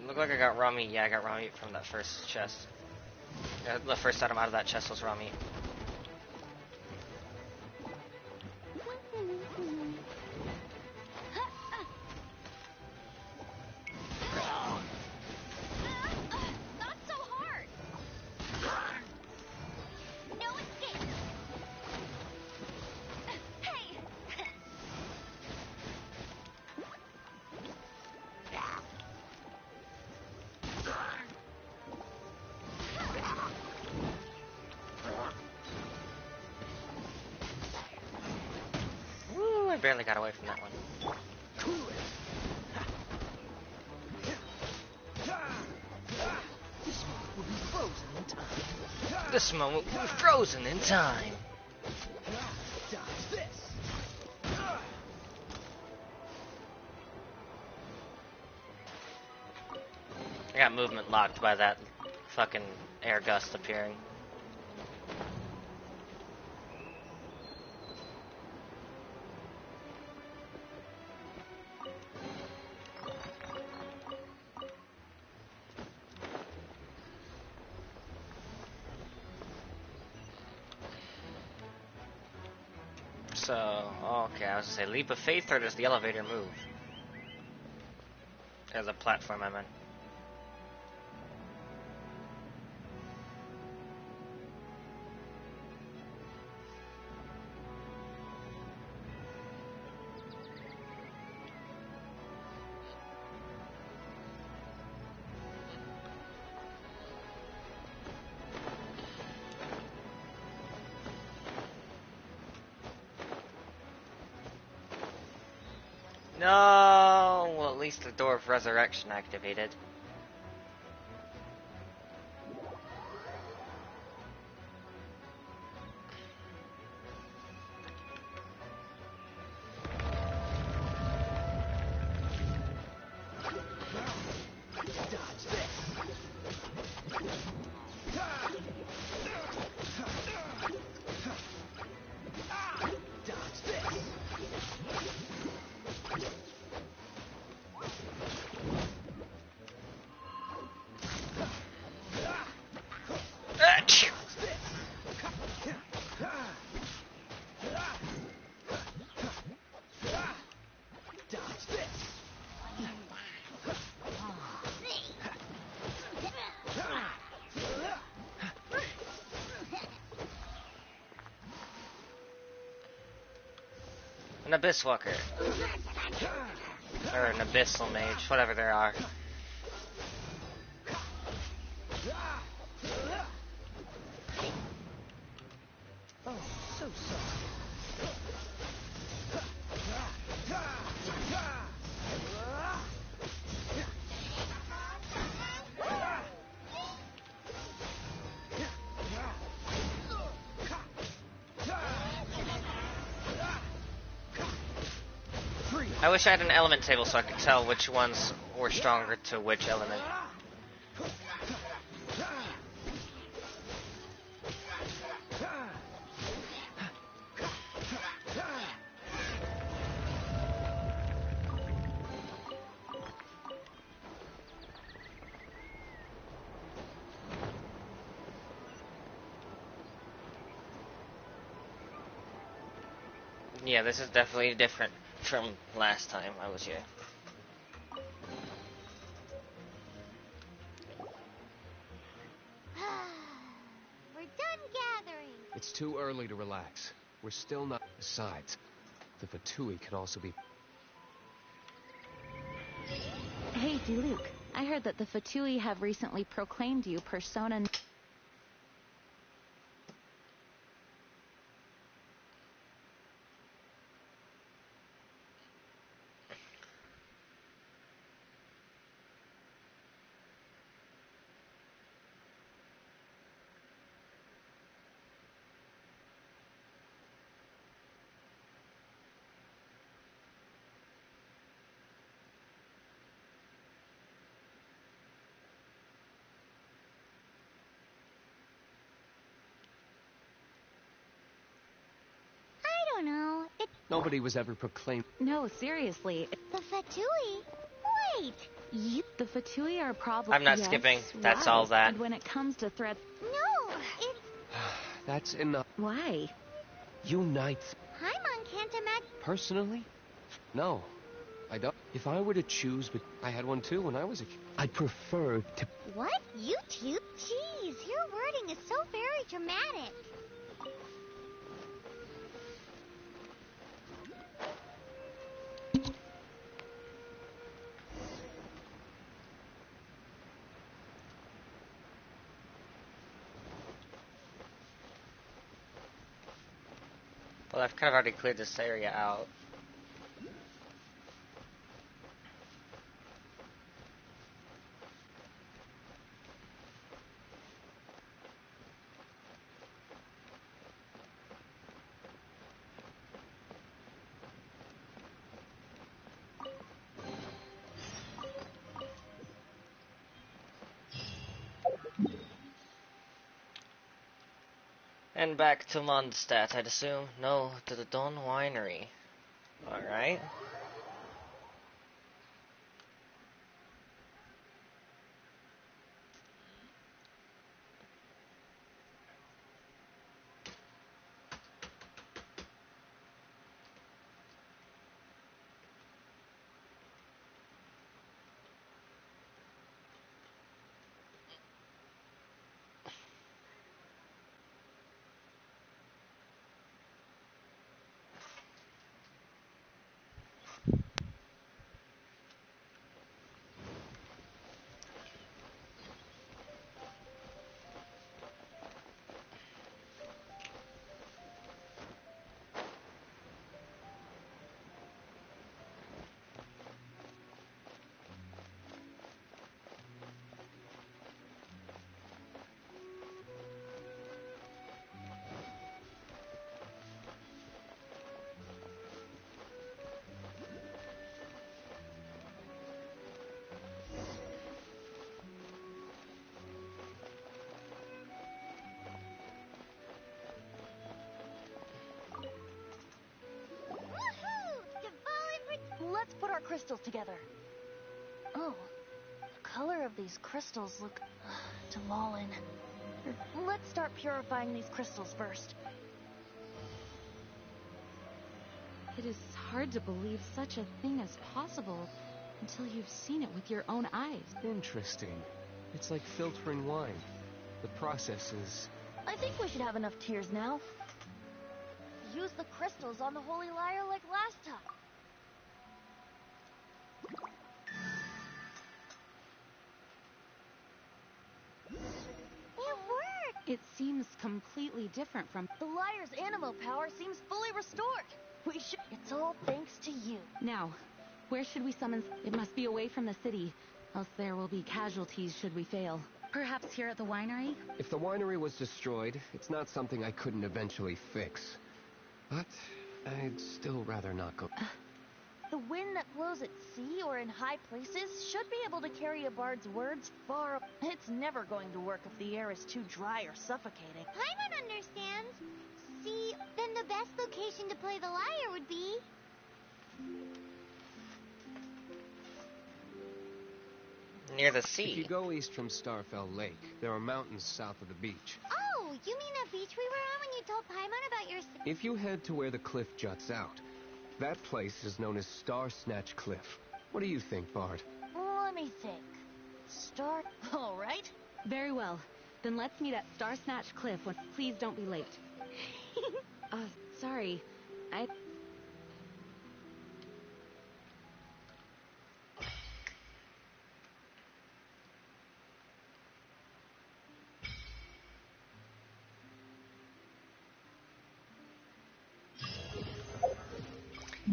Look like I got raw meat. Yeah, I got raw meat from that first chest. Yeah, the first item out of that chest was raw meat. Not so hard! No escape! Hey! Woo, I barely got away from that one. This moment will be frozen in time. I got movement locked by that fucking air gust appearing. So, okay, I was gonna say leap of faith, or does the elevator move? As a platform, I meant. No! Well, at least the Door of Resurrection activated. An Abyss Walker. Or an Abyssal Mage, whatever there are. Oh, so sorry. I wish I had an element table so I could tell which ones were stronger to which element. Yeah, this is definitely different from last time I was here. We're done gathering. It's too early to relax. We're still not. Besides, the Fatui can also be. Hey, Diluc. I heard that the Fatui have recently proclaimed you persona. I don't know. Nobody was ever proclaimed. No, seriously. The Fatui? Wait. The Fatui are probably. I'm not yes, skipping. That's right. all that. And when it comes to threats. No, it's That's enough. Why? You knights. Paimon can't imagine. Personally? No. I don't. If I were to choose, but I had one too when I was a kid. I'd prefer to. What? You too? Jeez, your wording is so very dramatic. Well, I've kind of already cleared this area out. And back to Mondstadt, I'd assume. No, to the Dawn Winery. Alright. crystals together. Oh, the color of these crystals look Dvalin. Let's start purifying these crystals first. It is hard to believe such a thing is possible until you've seen it with your own eyes. Interesting. It's like filtering wine. The process is... I think we should have enough tears now. Use the crystals on the holy lyre like last time. It worked! It seems completely different from... The lyre's animo power seems fully restored. We should... It's all thanks to you. Now, where should we summon... It must be away from the city, else there will be casualties should we fail. Perhaps here at the winery? If the winery was destroyed, it's not something I couldn't eventually fix. But I'd still rather not go. The wind that blows at sea or in high places should be able to carry a bard's words far... It's never going to work if the air is too dry or suffocating. Paimon understands. See, then the best location to play the lyre would be... Near the If sea. you go east from Starfell Lake, there are mountains south of the beach. Oh, you mean that beach we were on when you told Paimon about your... If you head to where the cliff juts out, that place is known as Star Snatch Cliff. What do you think, Bard? Let me think. Start... All right. Very well. Then let's meet at Star Snatch Cliff when... Please don't be late. Sorry.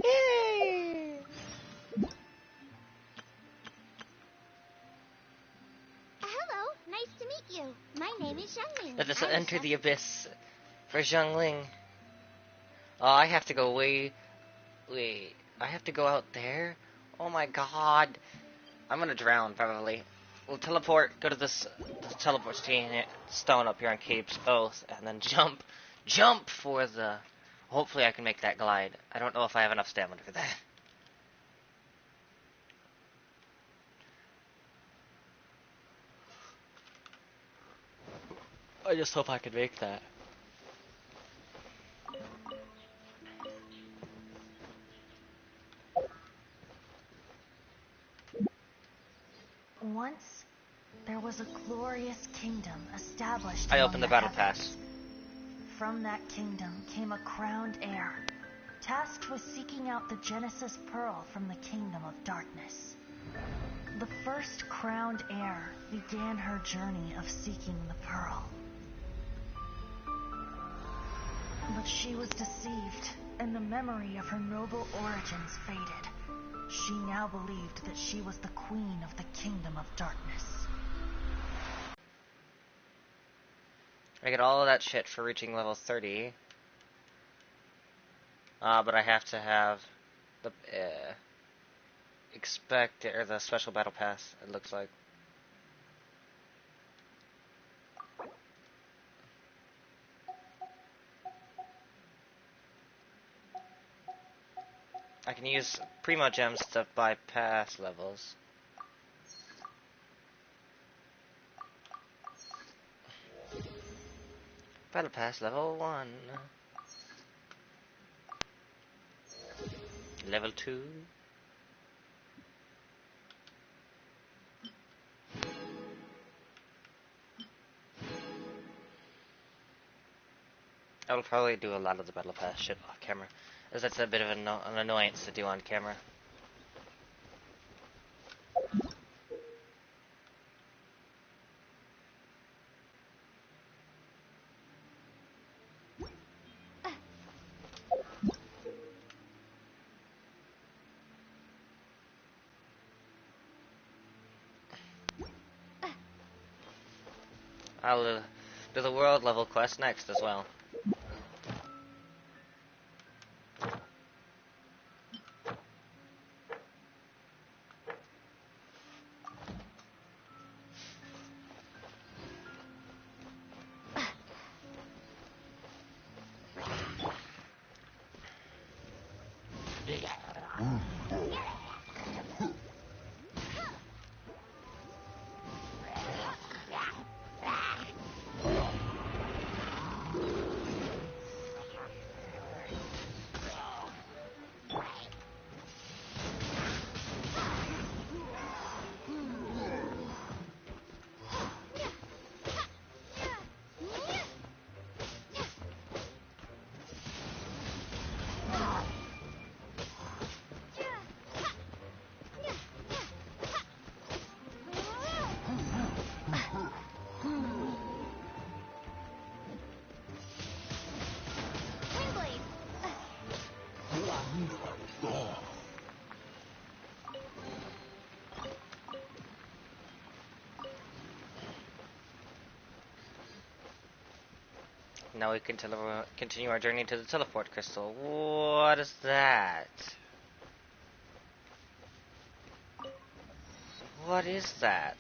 Yay! Hello, nice to meet you. My name is Xiangling. Let us I'm enter chef- the abyss for Zhongling. Oh, I have to go Wait, I have to go out there? Oh my god. I'm gonna drown, probably. We'll teleport, go to this teleport stone up here on Cape's Oath, and then jump for the... Hopefully I can make that glide. I don't know if I have enough stamina for that. I just hope I can make that. Once, there was a glorious kingdom established I among opened the battle heavens. pass. From that kingdom came a crowned heir, tasked with seeking out the Genesis Pearl from the kingdom of darkness. The first crowned heir began her journey of seeking the pearl. But she was deceived, and the memory of her noble origins faded. She now believed that she was the queen of the kingdom of darkness. I get all of that shit for reaching level 30. But I have to have the the special battle pass, it looks like. I can use Primo Gems to bypass levels. Battle Pass level 1. Level 2. I will probably do a lot of the Battle Pass shit off camera, as that's a bit of an annoyance to do on camera. I'll do the world level quest next as well. Now we can continue our journey to the teleport crystal. What is that? What is that?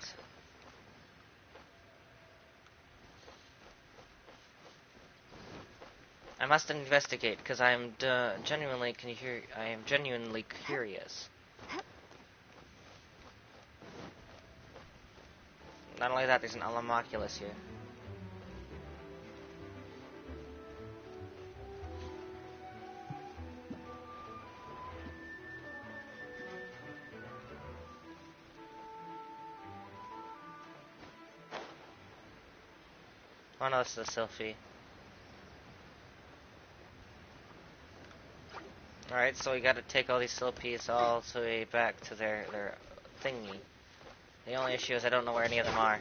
I must investigate because I am genuinely. Can you hear? I am genuinely curious. Not only that, there's an Alamoculus here. Oh no, this is a selfie. Alright, so we gotta take all these selfies all the way back to their thingy. The only issue is I don't know where any of them are.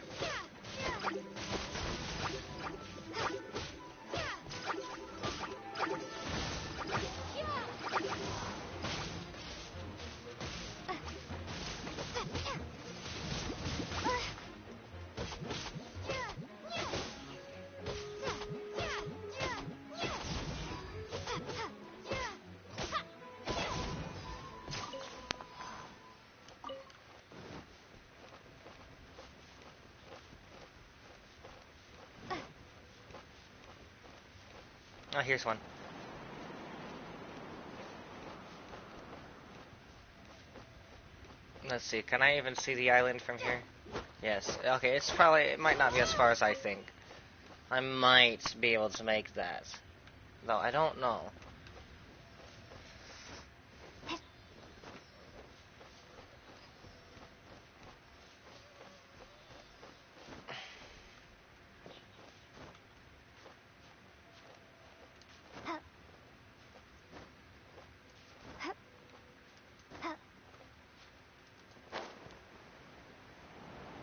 Oh, here's one. Let's see, can I even see the island from here? Yes. Okay, it might not be as far as I think. I might be able to make that. Though, I don't know.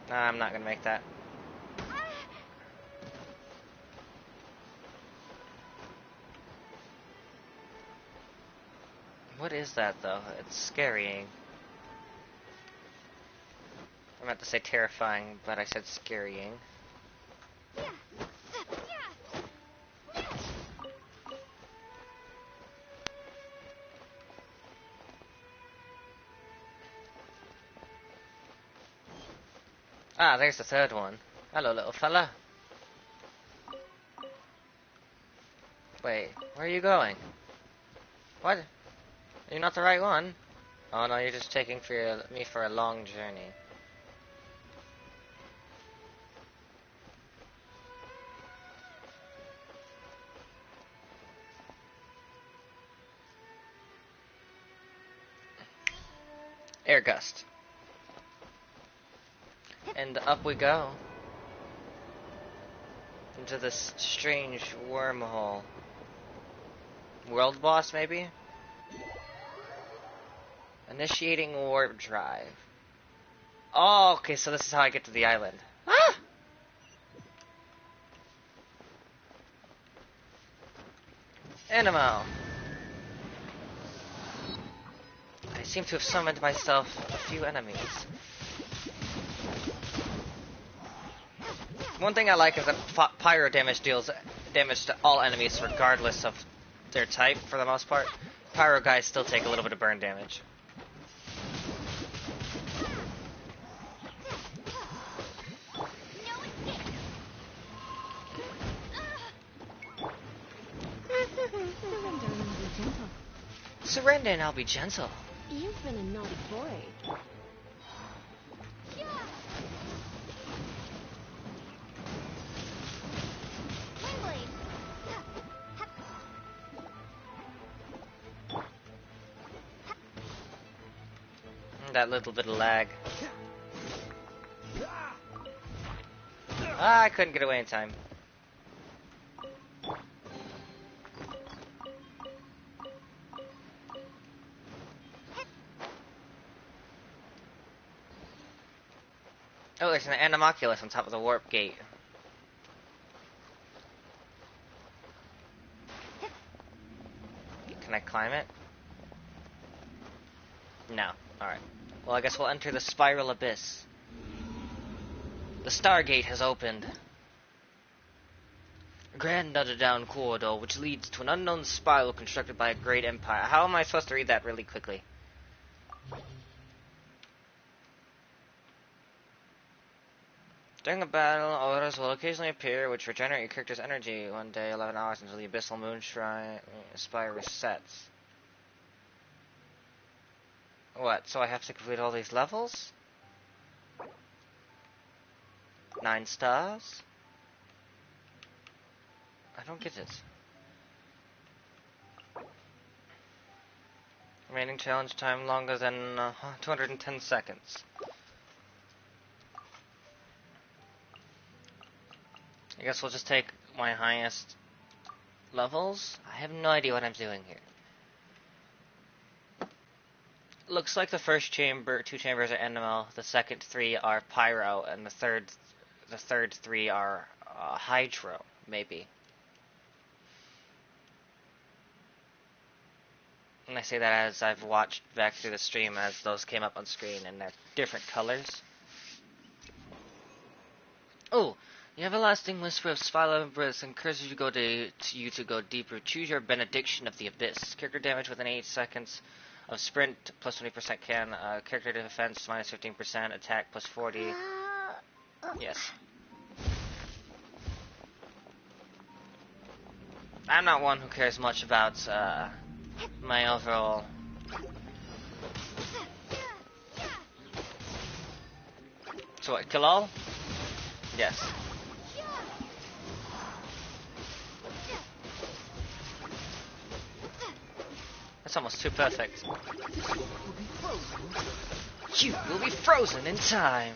Nah, I'm not gonna make that. What is that, though? It's scarying. I meant to say terrifying, but I said scarying. Ah, there's the third one. Hello, little fella. Wait, where are you going? What? You're not the right one? Oh no, you're just taking me for a long journey. Air gust. And up we go. Into this strange wormhole. World boss, maybe? Initiating warp drive. Oh, okay, so this is how I get to the island. Ah! Animo. I seem to have summoned myself a few enemies. One thing I like is that pyro damage deals damage to all enemies regardless of their type, for the most part. Pyro guys still take a little bit of burn damage. Surrender and I'll be gentle. You've been a naughty boy. That little bit of lag. Ah, I couldn't get away in time. Oh, there's an Anemoculus on top of the warp gate. Can I climb it? No. Alright. Well, I guess we'll enter the spiral abyss. The Stargate has opened. Grand underground corridor which leads to an unknown spiral constructed by a great empire. How am I supposed to read that really quickly? During a battle, auras will occasionally appear which regenerate your character's energy. One day, 11 hours until the abyssal moon shrine spire resets. What, so I have to complete all these levels? 9 stars? I don't get it. Remaining challenge time longer than 210 seconds. I guess we'll just take my highest levels. I have no idea what I'm doing here. Looks like the first chamber, 2 chambers are Animal, the second 3 are Pyro, and the third 3 are Hydro, maybe. And I say that as I've watched back through the stream as those came up on screen and they're different colors. Oh, the everlasting whisper of Sphyla Bliss encourages you to go deeper. Choose your benediction of the abyss. Character damage within 8 seconds of sprint plus 20% can. Character defense minus 15%. Attack plus 40. Yes. I'm not one who cares much about my overall. So what, kill all? Yes. That's almost too perfect. You will be frozen in time.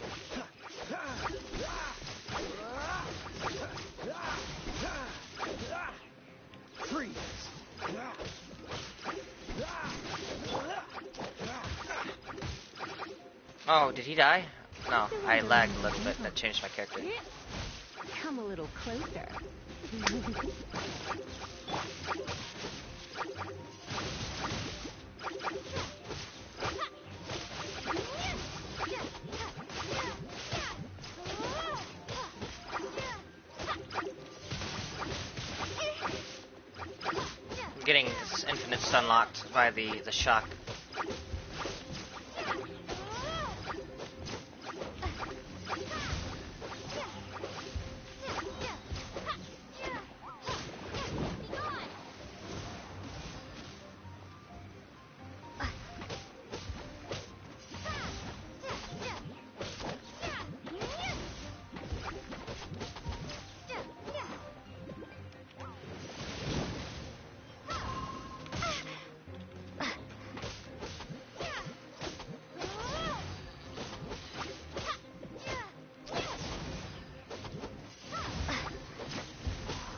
Oh, did he die? No, I lagged a little bit. That changed my character. Come a little closer. I'm getting infinite stun locked by the shock.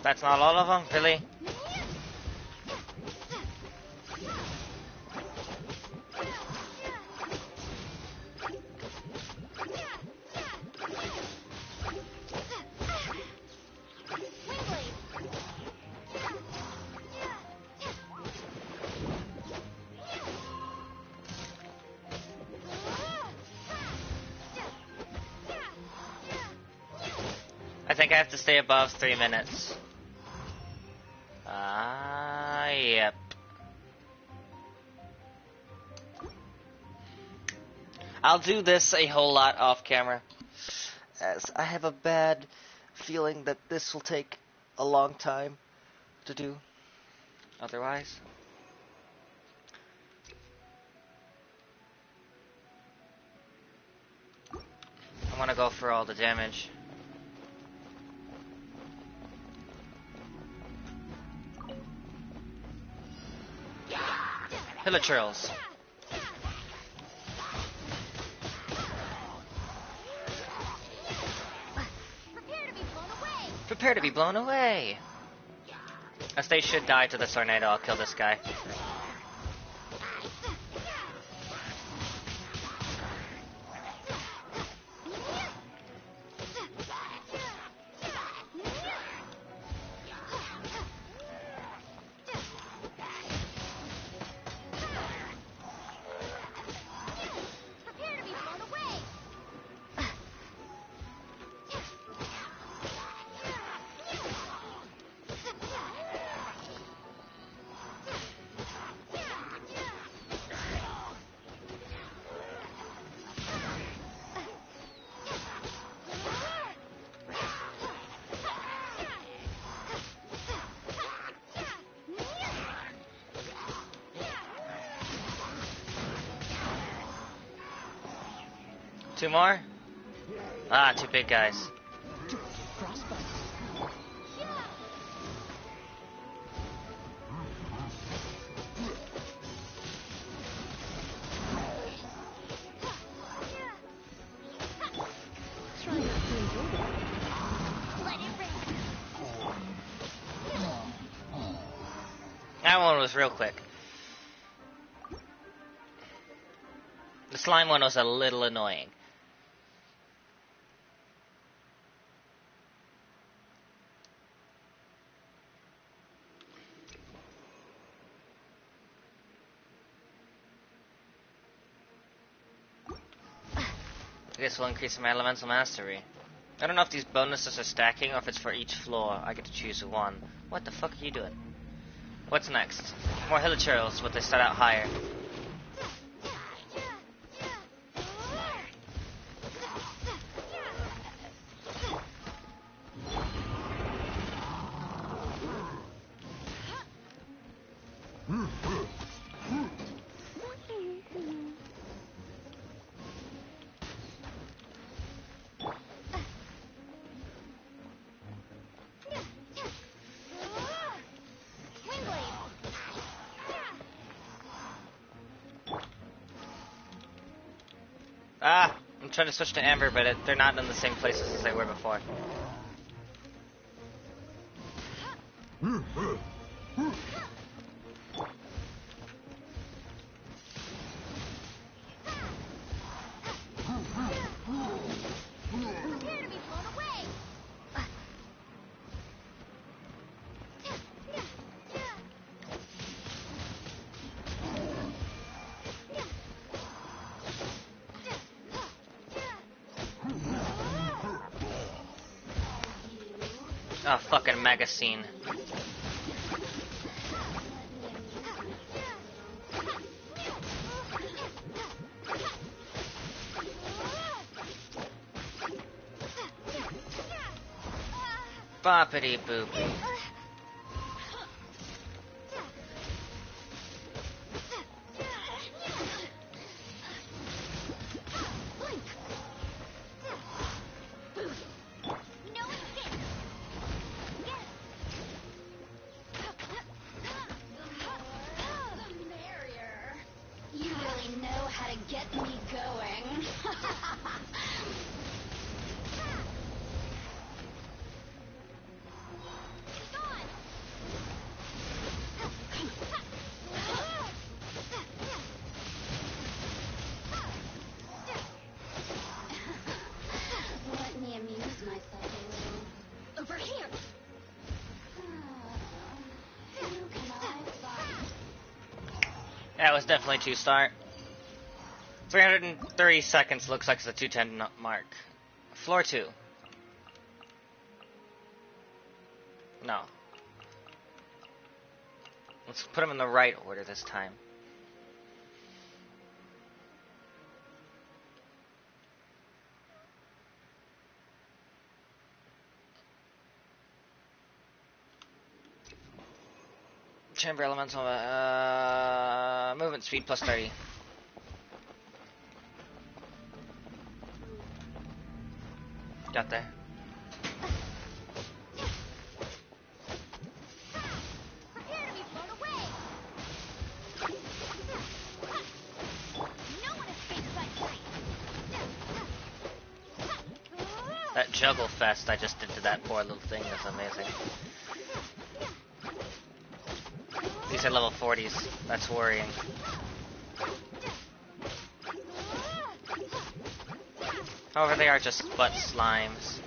That's not all of them? Really? I think I have to stay above 3 minutes. Yep. I'll do this a whole lot off camera, as I have a bad feeling that this will take a long time to do otherwise. I want to go for all the damage. Hilichurls. Prepare to be blown away. As they should die to the tornado, I'll kill this guy. Two more? Ah, two big guys. That one was real quick. The slime one was a little annoying. I guess we'll increase my elemental mastery. I don't know if these bonuses are stacking or if it's for each floor. I get to choose one. What the fuck are you doing? What's next? More hilichurls, but they start out higher. Ah! I'm trying to switch to Amber, but they're not in the same places as they were before. Oh, fucking magazine. Boppity boopy. That was definitely 2-star. 330 seconds looks like it's a 210 mark. Floor 2. No. Let's put them in the right order this time. Chamber elemental movement speed plus 30. Got there. Prepare to be blown away. No one escapes my sight. That juggle fest I just did to that poor little thing is amazing. These are level 40s. That's worrying. However, they are just butt slimes.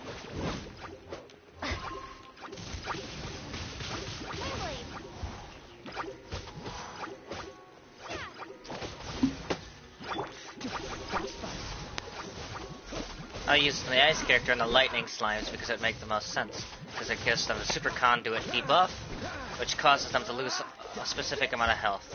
I'll use the ice character and the lightning slimes because it makes the most sense. Because it gives them a super conduit debuff, which causes them to lose a specific amount of health.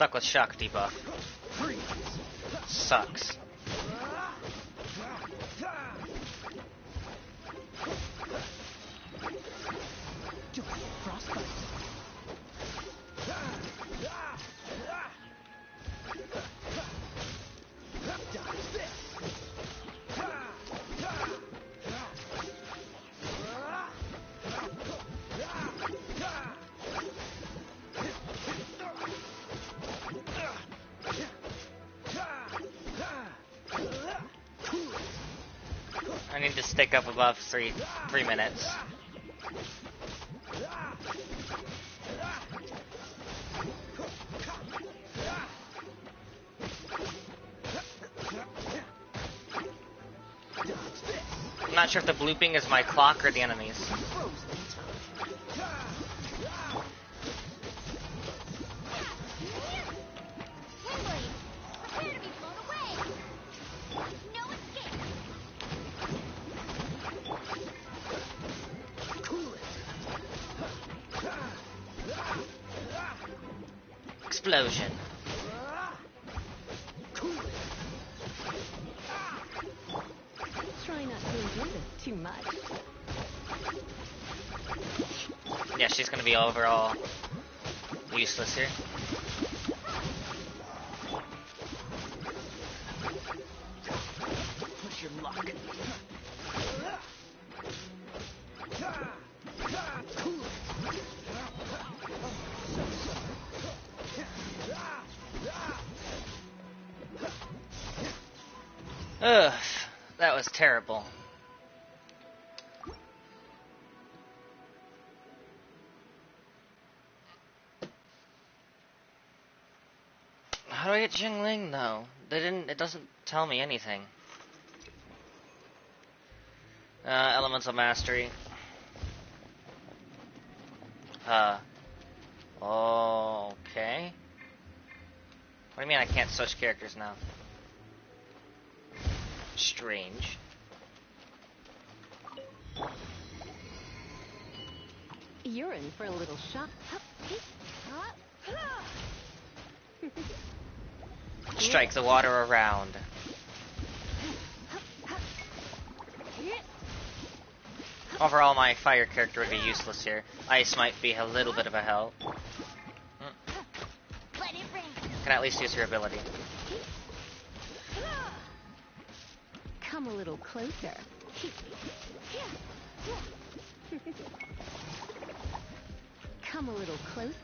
stuck with shock debuff. Sucks. I need to stick up above three minutes. I'm not sure if the blooping is my clock or the enemies. Explosion. Try not to enjoy this too much. Yeah, she's gonna be overall useless here. Push your luck. Ugh, that was terrible. How do I get Jingling though? It doesn't tell me anything. Elemental Mastery. Okay. What do you mean I can't switch characters now? Strange. You're in for a little shock. Strike the water around. Overall, my fire character would be useless here. Ice might be a little bit of a help. Can at least use her ability. Come a little closer. Come a little close.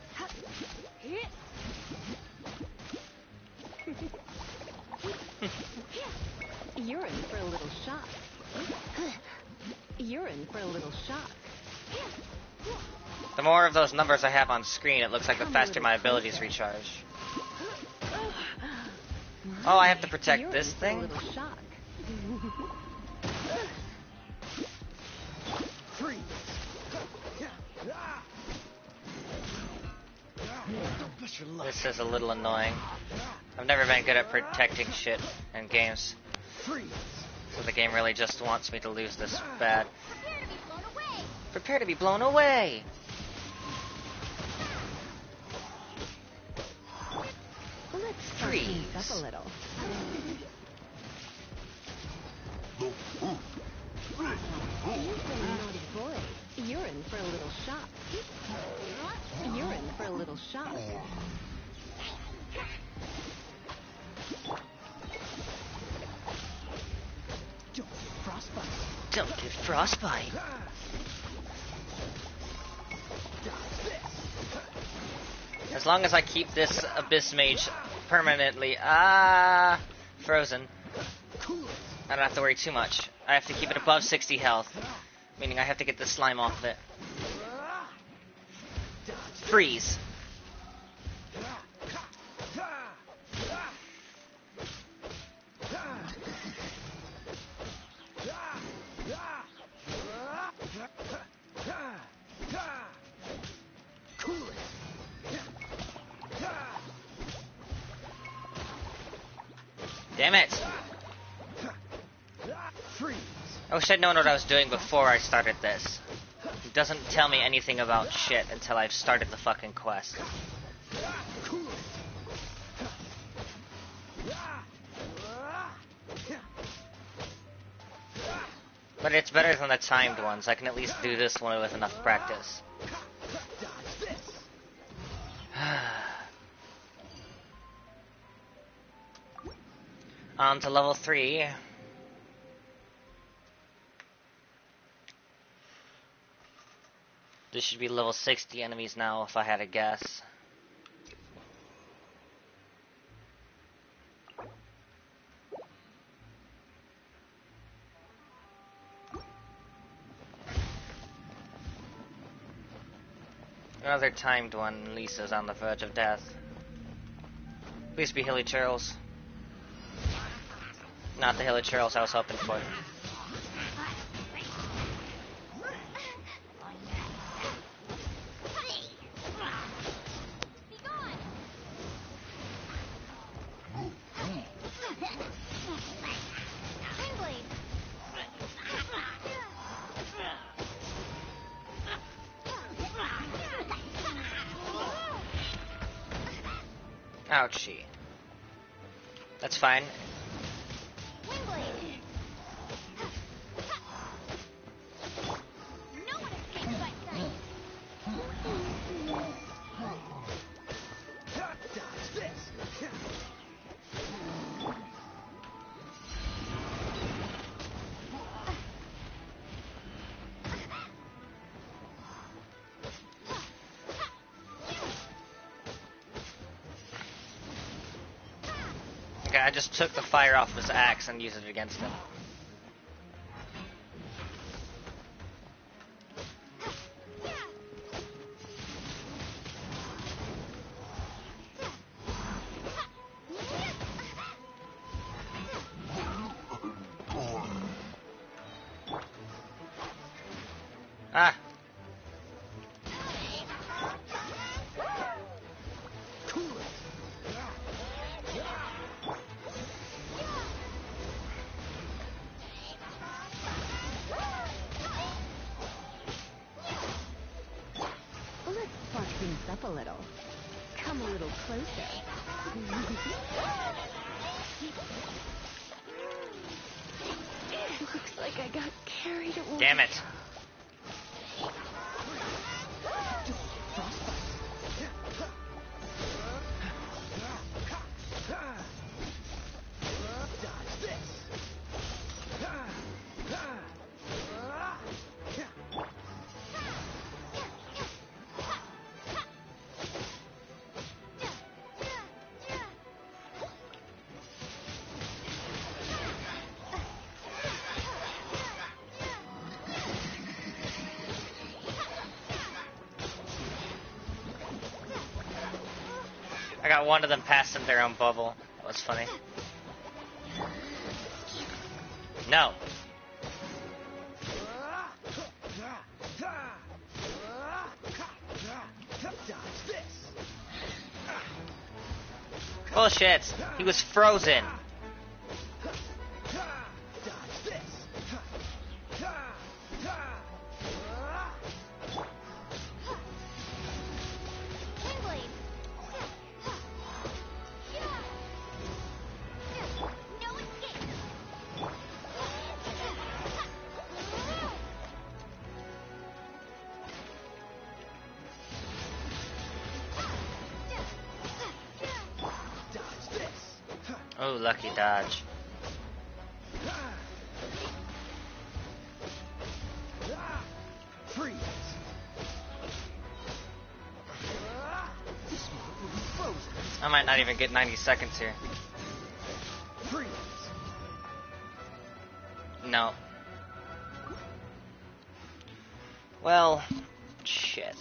You're in for a little shock. You're in for a little shock. The more of those numbers I have on screen, it looks like the faster my abilities recharge. Oh, I have to protect this thing? This is a little annoying. I've never been good at protecting shit in games. So the game really just wants me to lose this bad. Prepare to be blown away! Let's freeze up a little. You've been a naughty boy. You're in for a little shock. You're in for a little shock. Don't get frostbite. Don't get frostbite. As long as I keep this Abyss Mage permanently frozen, I don't have to worry too much. I have to keep it above 60 health, meaning I have to get the slime off of it. Freeze. Damn it! I wish I'd known what I was doing before I started this. It doesn't tell me anything about shit until I've started the fucking quest. But it's better than the timed ones. I can at least do this one with enough practice. On to level 3. This should be level 60 enemies now, if I had to guess. Another timed one. Lisa's on the verge of death. Please be Hilly Churls. Not the Hilly Churls I was hoping for. Ouchie. That's fine. Okay, I just took the fire off his axe and used it against him. Ah! Let's spark things up a little. Come a little closer. Looks like I got carried away. Damn it! I got one of them past in their own bubble. That was funny. No. Bullshit. He was frozen. Oh, lucky dodge. Freeze. I might not even get 90 seconds here. Freeze. No. Well, shit.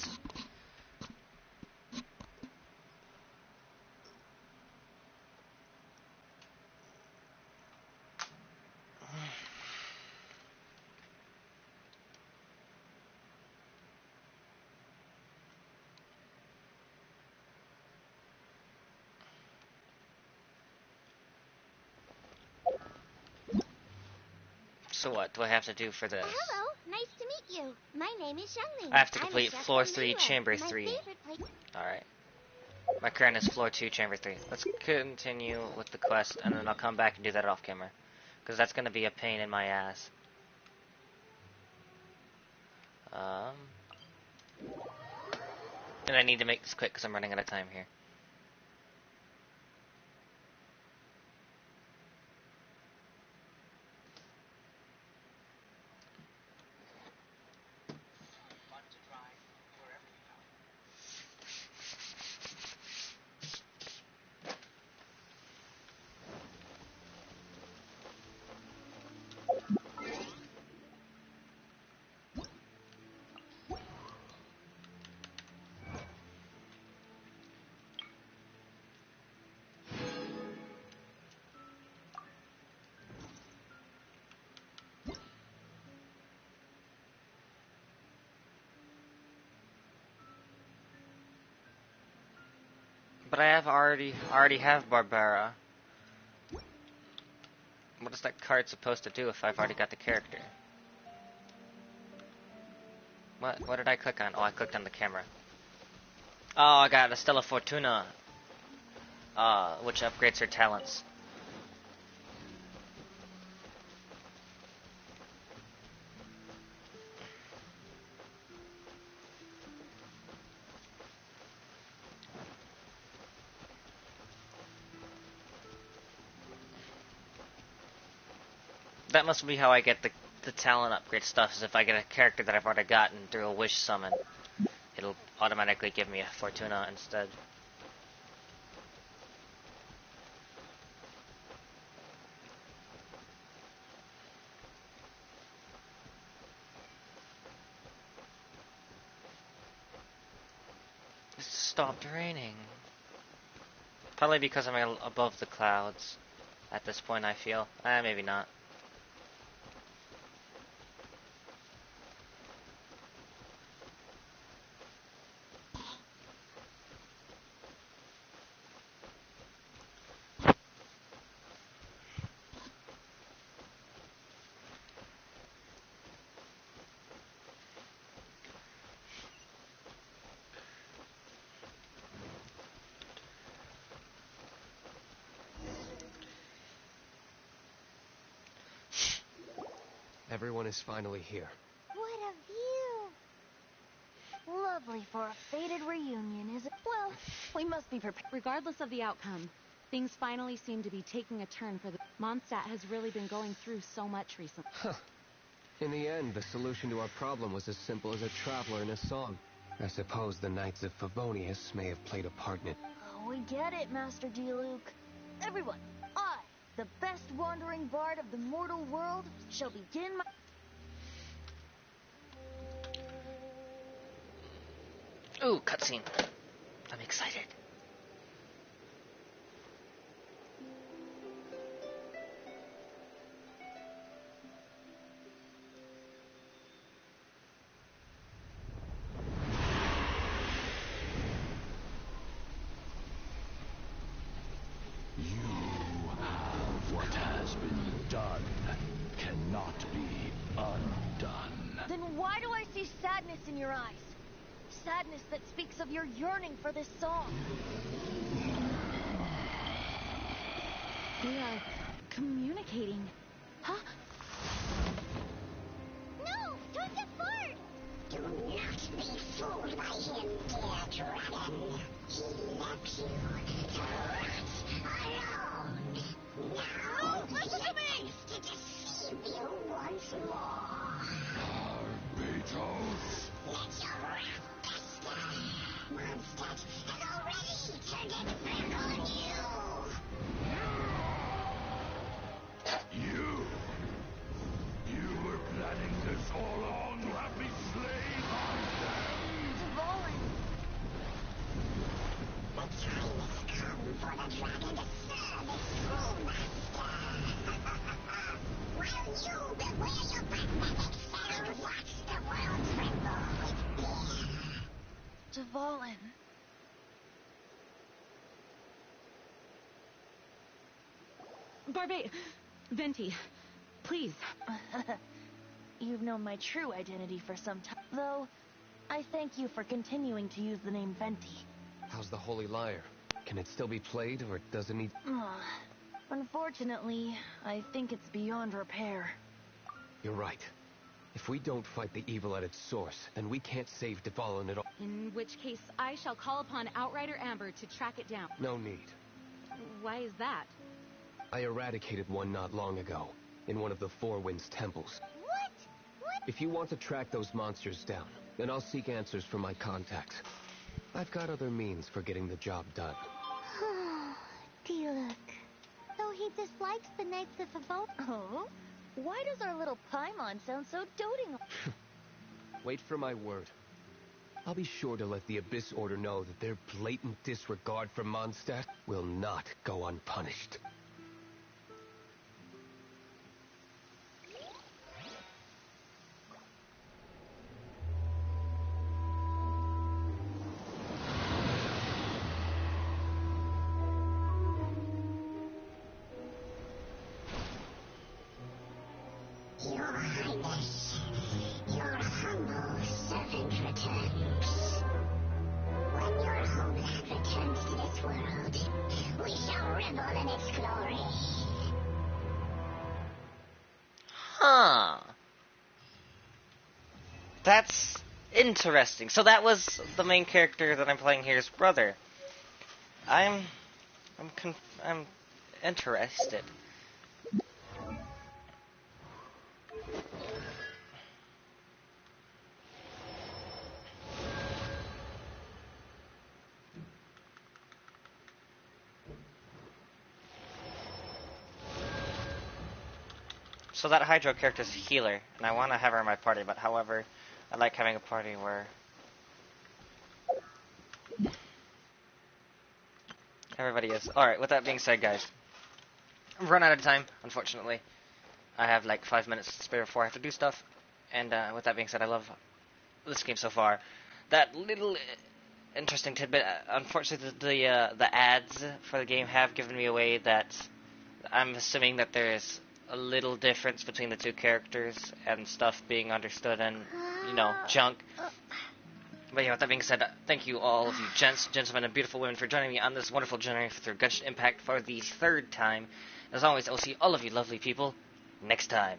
So what do I have to do for this? Hello, nice to meet you. My name is Xiangling. I have to I'm a complete chef floor from 3, Miyra, chamber my 3. favorite place. Alright. My current is floor 2, chamber 3. Let's continue with the quest, and then I'll come back and do that off camera. Because that's going to be a pain in my ass. Um, and I need to make this quick because I'm running out of time here. But I already have Barbara. What is that card supposed to do if I've already got the character? What did I click on? Oh, I clicked on the camera. Oh, I got a Stella Fortuna, which upgrades her talents. That must be how I get the talent upgrade stuff, is if I get a character that I've already gotten through a wish summon, it'll automatically give me a Fortuna instead. It stopped raining. Probably because I'm above the clouds at this point, I feel. Maybe not. Everyone is finally here. What a view! Lovely for a fated reunion, is it? Well, we must be prepared. Regardless of the outcome, things finally seem to be taking a turn for the... Mondstadt has really been going through so much recently. Huh. In the end, the solution to our problem was as simple as a traveler in a song. I suppose the Knights of Favonius may have played a part in it. Oh, we get it, Master D-Luke. Everyone, I, the best wandering bard of the mortal world, shall begin my... Ooh, cutscene. I'm excited. What has been done cannot be undone. Then why do I see sadness in your eyes? Sadness that speaks of your yearning for this song. We are communicating. Huh? No! Don't depart! Do not be fooled by him, dear dragon. He left you to rot alone. Now, listen to me! To deceive you once more. Barbatos. Let your wrath fester. Mondstadt has already turned its back on you. You were planning this all along to have me slain myself. Dvalin. The time has come for the dragon to serve its true master. While you beware your pathetic self, watch the world tremble with fear. Dvalin. Venti, please. You've known my true identity for some time, though I thank you for continuing to use the name Venti. How's the Holy Lyre? Can it still be played, or does it need... Unfortunately, I think it's beyond repair. You're right. If we don't fight the evil at its source, then we can't save Dvalin at all. In which case, I shall call upon Outrider Amber to track it down. No need. Why is that? I eradicated one not long ago, in one of the Four Winds temples. What? What? If you want to track those monsters down, then I'll seek answers from my contacts. I've got other means for getting the job done. Diluc. Though he dislikes the Knights of Favot. Oh? Why does our little Paimon sound so doting? Wait for my word. I'll be sure to let the Abyss Order know that their blatant disregard for Mondstadt will not go unpunished. Your Highness, your humble servant returns. When your homeland returns to this world, we shall revel in its glory. Huh. That's interesting. So that was the main character that I'm playing here's brother. I'm interested. So that Hydro character's healer, and I want to have her in my party, but however, I like having a party where everybody is. Alright, with that being said, guys, I've run out of time, unfortunately. I have like 5 minutes to spare before I have to do stuff, and with that being said, I love this game so far. That little interesting tidbit, unfortunately, the ads for the game have given me away that I'm assuming that there's a little difference between the two characters and stuff being understood and, you know, junk. But yeah, with that being said, thank you all of you gents, gentlemen, and beautiful women for joining me on this wonderful journey through Genshin Impact for the 3rd time. As always, I will see all of you lovely people next time.